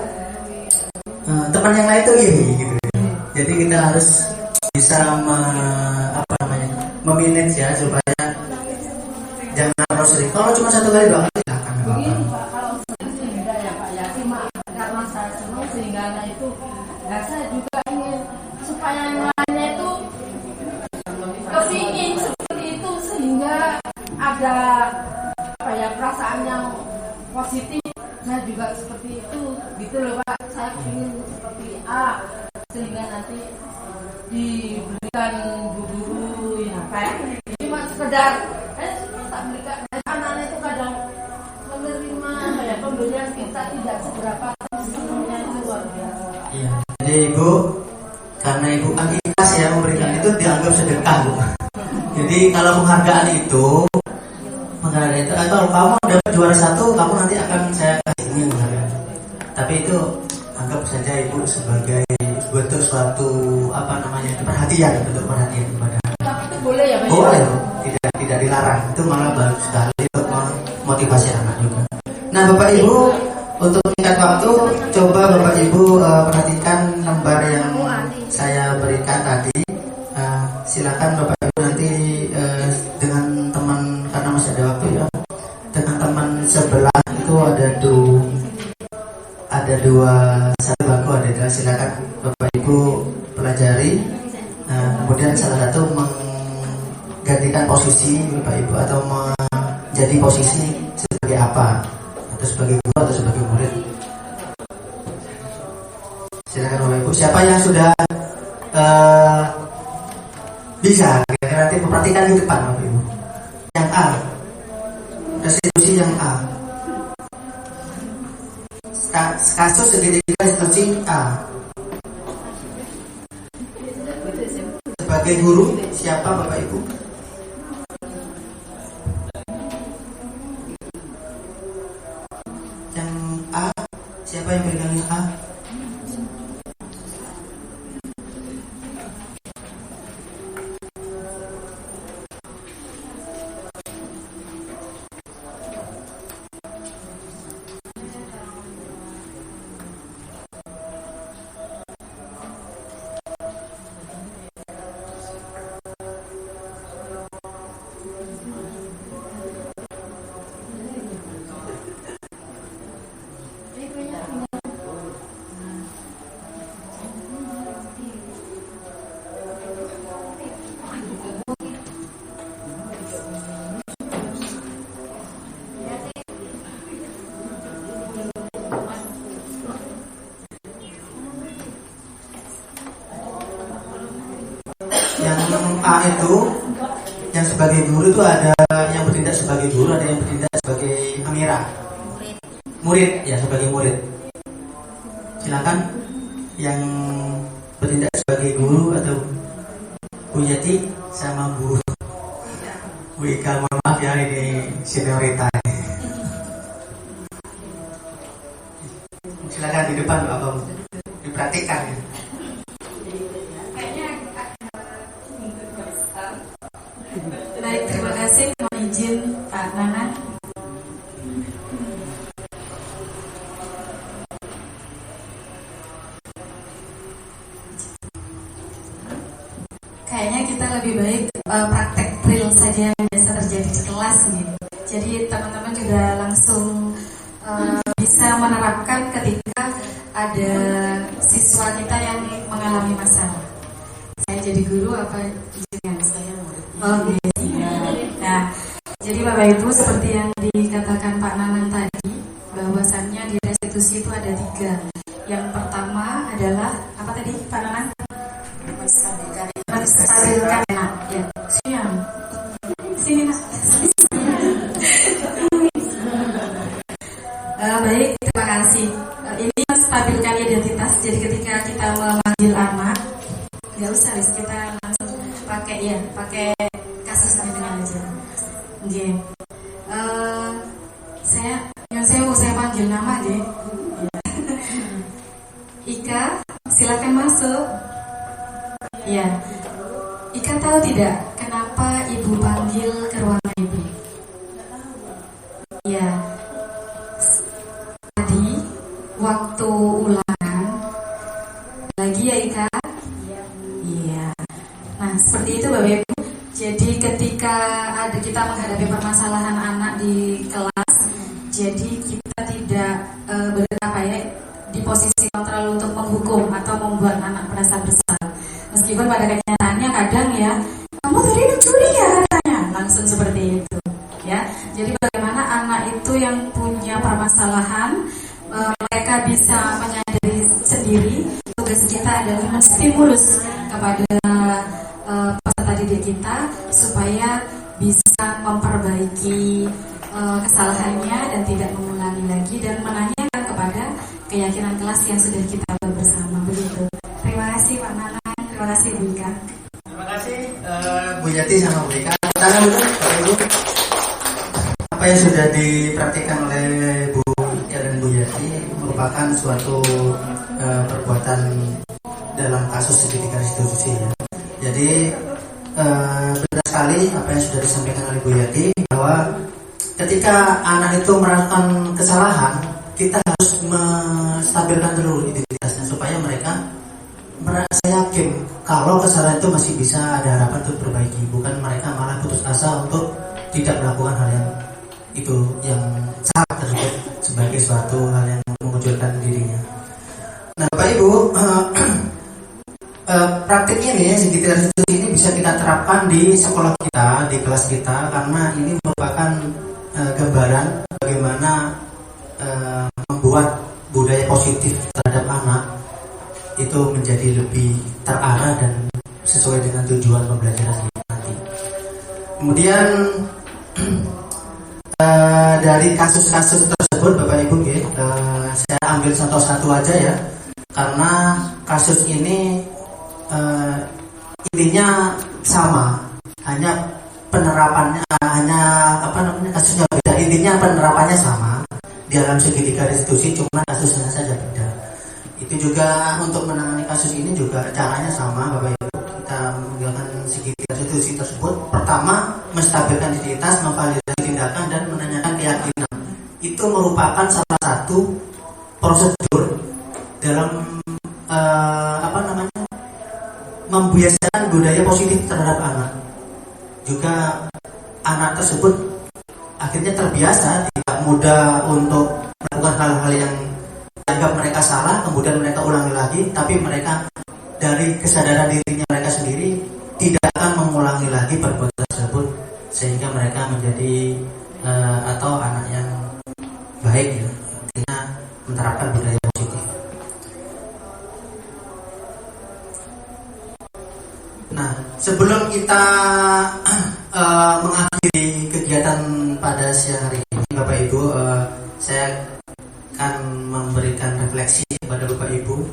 S5: teman yang lain itu ini gitu. Jadi kita harus bisa memanage ya supaya jangan terlalu sering. Kalau cuma 1 kali 2 kali silakan.
S6: Begini Pak, kalau sering enggak ya Pak ya, cuma karena saya senang sehingga anak itu, nah saya juga ingin supaya yang lainnya itu kepingin seperti itu sehingga ada apa ya perasaan yang positif. Saya juga seperti itu gitu loh Pak. Saya ingin seperti A sehingga nanti diberikan guru sekedar tak belikan. Anak-anak itu kadang menerima pembelian kita tidak seberapa, sebenarnya itu luar biasa.
S5: Iya. Jadi Ibu, karena Ibu kan ikhlas ya memberikan itu dianggap sedekah Bu. Jadi kalau penghargaan itu atau kamu dapat juara 1, kamu nanti akan saya kasih ini penghargaan. Tapi itu anggap saja Ibu sebagai bentuk suatu perhatian kepada.
S6: Tapi itu boleh ya Pak?
S5: Boleh, tidak dilarang. Itu malah bagus sekali untuk memotivasi anak juga. Nah Bapak Ibu, untuk tingkat waktu, coba Bapak Ibu perhatikan lembar yang saya berikan tadi. Silakan Bapak Ibu nanti dengan teman, karena masih ada waktu ya, dengan teman sebelah itu ada dua satu bangku, ada dua. Silakan Bapak Ibu pelajari. Kemudian salah satu menggantikan posisi Bapak Ibu atau menjadi posisi sebagai apa, atau sebagai guru atau sebagai murid. Silakan Bapak Ibu. Siapa yang sudah bisa nanti perhatikan di depan Bapak Ibu. Yang A, restitusi yang A. Kasus segitiga restitusi A. Sebagai guru siapa Bapak Ibu? Yang A, siapa yang pegang yang A? Yang A itu, yang sebagai guru itu ada yang bertindak sebagai guru, ada yang bertindak sebagai amira. Murid ya, sebagai murid. Silakan yang bertindak sebagai guru atau Bu Yati sama Bu Ika, mohon maaf ya, ini senioritas. Silakan di depan Bapak, diperhatikan ya.
S3: Baik, terima kasih. Mohon izin Pak Nana. Kayaknya kita lebih baik praktek drill saja yang biasa terjadi di kelas nih. Jadi teman-teman juga langsung bisa menerapkan ketika ada siswa kita yang mengalami masalah. Saya jadi guru apa izin saya murid? Oh iya. Nah, jadi Bapak Ibu seperti yang dikatakan Pak Nanang tadi, bahwasannya di restitusi itu ada 3. Yang pertama adalah apa tadi Pak Nanang? Menstabilkan anak. Ya, sini nak. Baik, terima kasih. Ini menstabilkan identitas. Jadi ketika kita memanggil anak, nggak usah kita langsung pakai kasus dengan aja. Oke. Saya mau panggil nama deh. Ika, silakan masuk. Ya. Ika tahu tidak kenapa ibu panggil ke ruangan ibu? Ya. Tadi waktu ulangan lagi ya Ika? Iya. Nah, seperti itu Bapak Ibu. Jadi ketika kita menghadapi permasalahan anak di kelas, jadi kita tidak di posisi kontrol untuk menghukum atau membuat anak merasa bersalah. Meskipun pada kenyataannya kadang ya, kamu tadi mencuri ya katanya, langsung seperti itu. Ya, jadi bagaimana anak itu yang punya permasalahan, mereka bisa menyadari sendiri. Tugas kita adalah menstimulus kepada peserta didik kita supaya bisa memperbaiki kesalahannya dan tidak mengulangi lagi, dan menanyakan kepada keyakinan kelas yang sudah kita buat bersama. Begitu. Terima kasih Pak Nanang, terima kasih Bu Ika.
S5: Terima kasih Bu Yati sama Bu Ika. Tangan dulu Bapak Ibu. Apa yang sudah dipraktikkan oleh Bu Ika dan Bu Yati merupakan suatu perbuatan dalam kasus segitiga restitusi ya. Jadi benar sekali apa yang sudah disampaikan oleh Bu Yati, bahwa ketika anak itu melakukan kesalahan, kita harus menstabilkan dulu identitasnya supaya mereka merasa yakin kalau kesalahan itu masih bisa ada harapan untuk perbaiki, bukan mereka malah putus asa untuk tidak melakukan hal yang itu yang salah tersebut sebagai suatu hal yang memunculkan dirinya. Nah Bapak Ibu, praktik ini segitiga restitusi ini bisa kita terapkan di sekolah kita, di kelas kita, karena ini merupakan gambaran bagaimana membuat budaya positif terhadap anak itu menjadi lebih terarah dan sesuai dengan tujuan pembelajaran nanti. Kemudian dari kasus-kasus tersebut Bapak Ibu, saya ambil satu-satu aja ya, karena kasus ini intinya sama, hanya penerapannya kasusnya beda, intinya penerapannya sama di dalam segitiga restitusi, cuma kasusnya saja beda. Itu juga untuk menangani kasus ini juga caranya sama Bapak Ibu. Kita menggunakan segitiga restitusi tersebut, pertama menstabilkan identitas, memvalidasi tindakan, dan menanyakan keyakinan. Itu merupakan salah satu prosedur dalam membiasakan budaya positif terhadap anak. Juga anak tersebut akhirnya terbiasa, tidak mudah untuk melakukan hal-hal yang dianggap mereka salah, kemudian mereka ulangi lagi, tapi mereka dari kesadaran dirinya mereka sendiri tidak akan mengulangi lagi perbuatan tersebut, sehingga mereka menjadi atau anak yang baik ya, artinya menerapkan budaya positif. Nah, sebelum kita mengakhiri kegiatan pada siang hari ini, Bapak Ibu, saya akan memberikan refleksi kepada Bapak Ibu.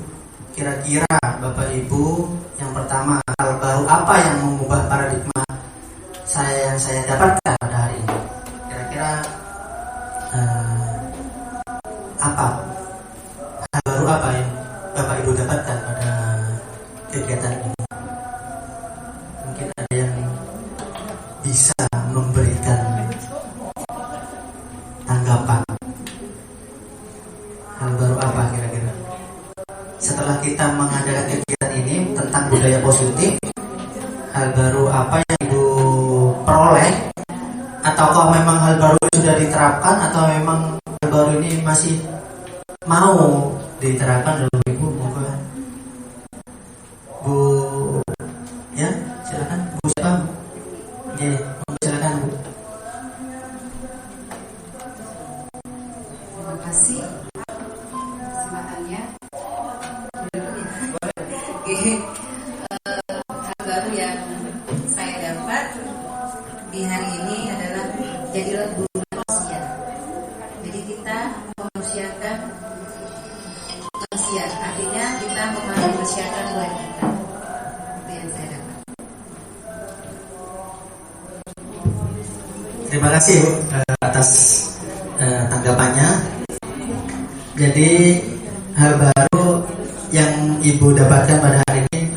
S5: Kira-kira Bapak Ibu, yang pertama, hal baru apa yang mengubah paradigma yang saya dapatkan pada hari ini? Kira-kira apa? Hal baru apa yang Bapak Ibu dapatkan pada kegiatan ini? Mungkin ada yang bisa memberikan tanggapan. Hal baru apa kira-kira? Setelah kita mengadakan kegiatan ini tentang budaya positif, hal baru apa yang Ibu peroleh? Ataukah memang hal baru sudah diterapkan, atau memang hal baru ini masih mau diterapkan oleh Ibu? Moga Bu, ya silakan Bu, siapa? Ya, silakan Bu.
S3: Terima kasih kesempatannya.
S9: Hal baru yang saya dapat di hari ini adalah jadilah guru manusia. Jadi kita memanusiakan manusia, artinya kita memanusiakan Tuhan kita. Itu yang saya dapat.
S5: Terima kasih Bu atas tanggapannya. Jadi hal baru yang Ibu dapatkan pada hari ini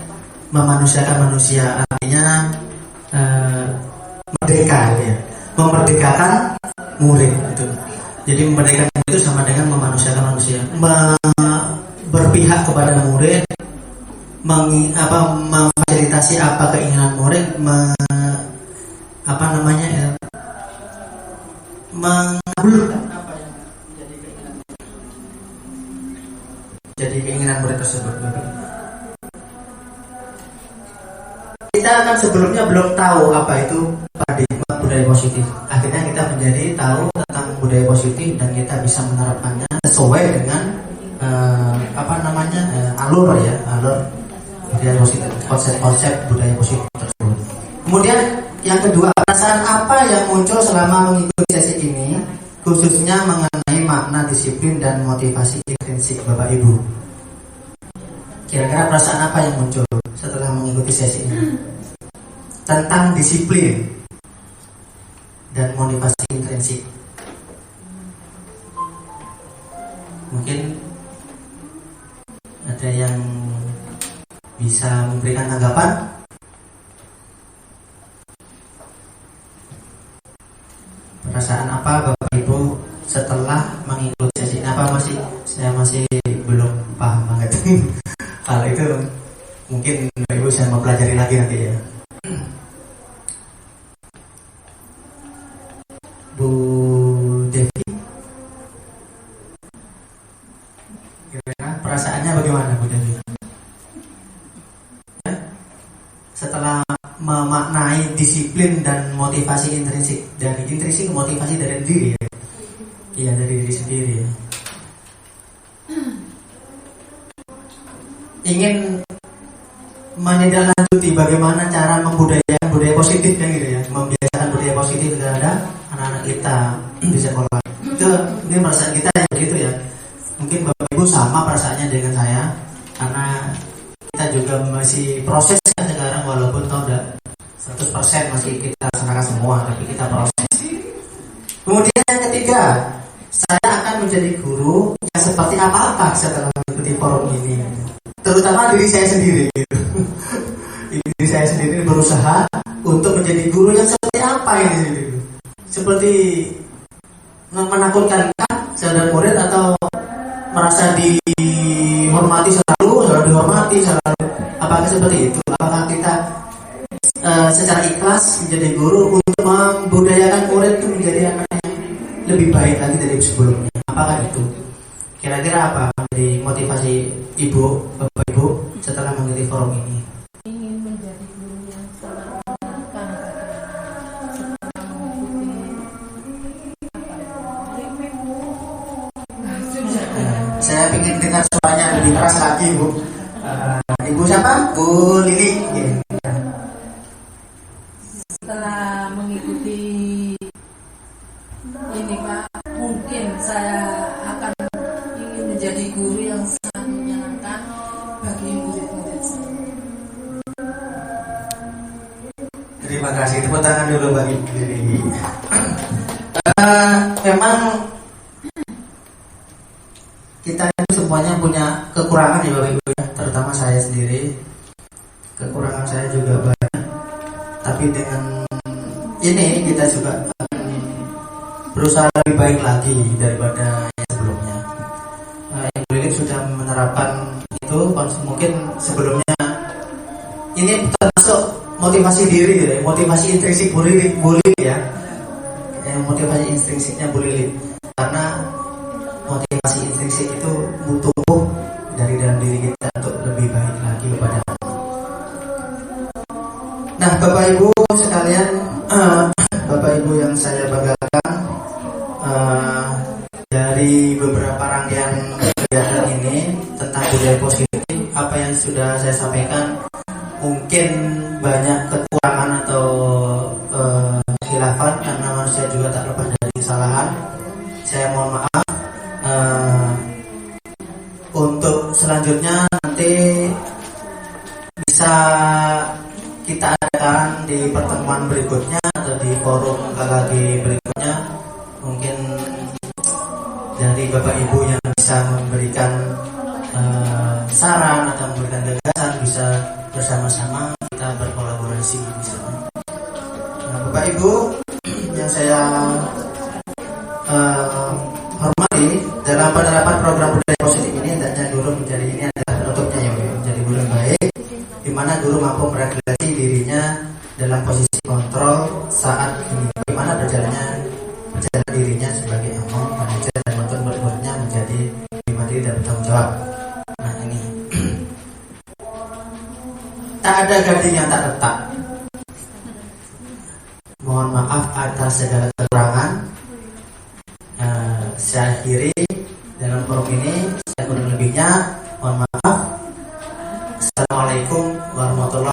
S5: memanusiakan manusia, artinya merdeka ya. Memerdekakan murid itu. Jadi memerdekakan itu sama dengan memanusiakan manusia. Berpihak kepada murid, memfasilitasi apa keinginan murid, mengabulkan apa yang jadi keinginan murid tersebut. Kita kan sebelumnya belum tahu apa itu paradigma budaya positif. Akhirnya kita menjadi tahu tentang budaya positif dan kita bisa menerapkannya sesuai dengan alur budaya positif, konsep budaya positif tersebut. Kemudian yang kedua, peran perasaan apa yang muncul selama mengikuti sesi ini, khususnya mengenai makna disiplin dan motivasi intrinsik Bapak Ibu? Kira-kira perasaan apa yang muncul setelah mengikuti sesi ini tentang disiplin dan motivasi intrinsik? Mungkin ada yang bisa memberikan tanggapan? Perasaan apa Bapak Ibu setelah mengikuti sesi ini? Saya masih belum paham banget. Hal itu mungkin Bapak Ibu saya mau pelajari lagi nanti ya. Bu Devi, kira-kira perasaannya bagaimana Bu Devi? Ya? Setelah memaknai disiplin dan motivasi intrinsik, dari intrinsik motivasi dari diri ya. Iya, dari diri sendiri ya. Ingin menindaklanjuti bagaimana cara membudayakan budaya positif kan gitu ya, membiasakan budaya positif terhadap anak-anak kita di sekolah. Itu ini perasaan kita yang begitu ya. Mungkin Bapak Ibu sama perasaannya dengan saya, karena kita juga masih proses kan sekarang, walaupun tahu udah 100% masih kita laksanakan semua, tapi kita proses. Kemudian yang ketiga, saya akan menjadi guru yang seperti apa setelah mengikuti forum ini, terutama diri saya sendiri gitu. Diri saya sendiri berusaha untuk menjadi guru yang seperti apa ini gitu. Seperti menakutkan saudara murid atau merasa dihormati selalu dihormati selalu. Apakah seperti itu? Apakah kita secara ikhlas menjadi guru untuk membudayakan murid itu menjadi anak yang lebih baik lagi dari sebelumnya? Apakah itu? Kira-kira apa menjadi motivasi Ibu, Bapak Ibu setelah mengikuti forum ini?
S6: Ingin menjadi guru yang sangat menyenangkan setelah mengikuti
S5: Saya ingin dengar suaranya lebih keras lagi Bu. Ibu siapa? Bu Lili.
S6: Setelah mengikuti ini Pak, mungkin saya akan ingin menjadi guru yang sangat menyenangkan bagi murid-murid saya.
S5: Terima kasih, tepuk tangan dulu bagi Lili. Memang kita itu semuanya punya kekurangan ya Bapak Ibu ya, terutama saya sendiri. Kekurangan saya juga banyak. Tapi dengan ini kita juga berusaha lebih baik lagi daripada yang sebelumnya. Yang Lilik sudah menerapkan itu, mungkin sebelumnya ini termasuk motivasi diri ya, motivasi intrinsik Bu Lilik ya. Motivasi intrinsiknya Bu Lilik. Karena motivasi intrinsik itu tumbuh dari dalam diri kita untuk lebih baik lagi kepada Allah. Nah, Bapak Ibu sekalian, Bapak Ibu yang saya banggakan, dari beberapa rangkaian kegiatan ini tentang budaya positif, apa yang sudah saya sampaikan mungkin banyak kekurangan atau khilafan, karena manusia juga tak lepas dari kesalahan. Saya mohon maaf. Untuk selanjutnya nanti bisa kita adakan di pertemuan berikutnya atau di forum KKG berikutnya. Mungkin dari Bapak Ibu yang bisa memberikan saran atau memberikan gagasan, bisa bersama-sama kita berkolaborasi di sana. Nah, Bapak Ibu yang saya hormati, dalam penerapan program budaya positif ini hendaknya guru menjadi, ini adalah penutupnya ya, menjadi guru yang baik, di mana guru mampu meregulasi dirinya dalam posisi kontrol saat ini, bagaimana berjalan dirinya sebagai imam, manajer, dan menuntun murid-muridnya menjadi lebih mandiri dan bertanggung jawab. Nah ini tak ada gading yang tak retak. Mohon maaf atas segala kekurangan. Saya akhiri dalam forum ini. Saya kurang lebihnya mohon maaf. Assalamualaikum warahmatullahi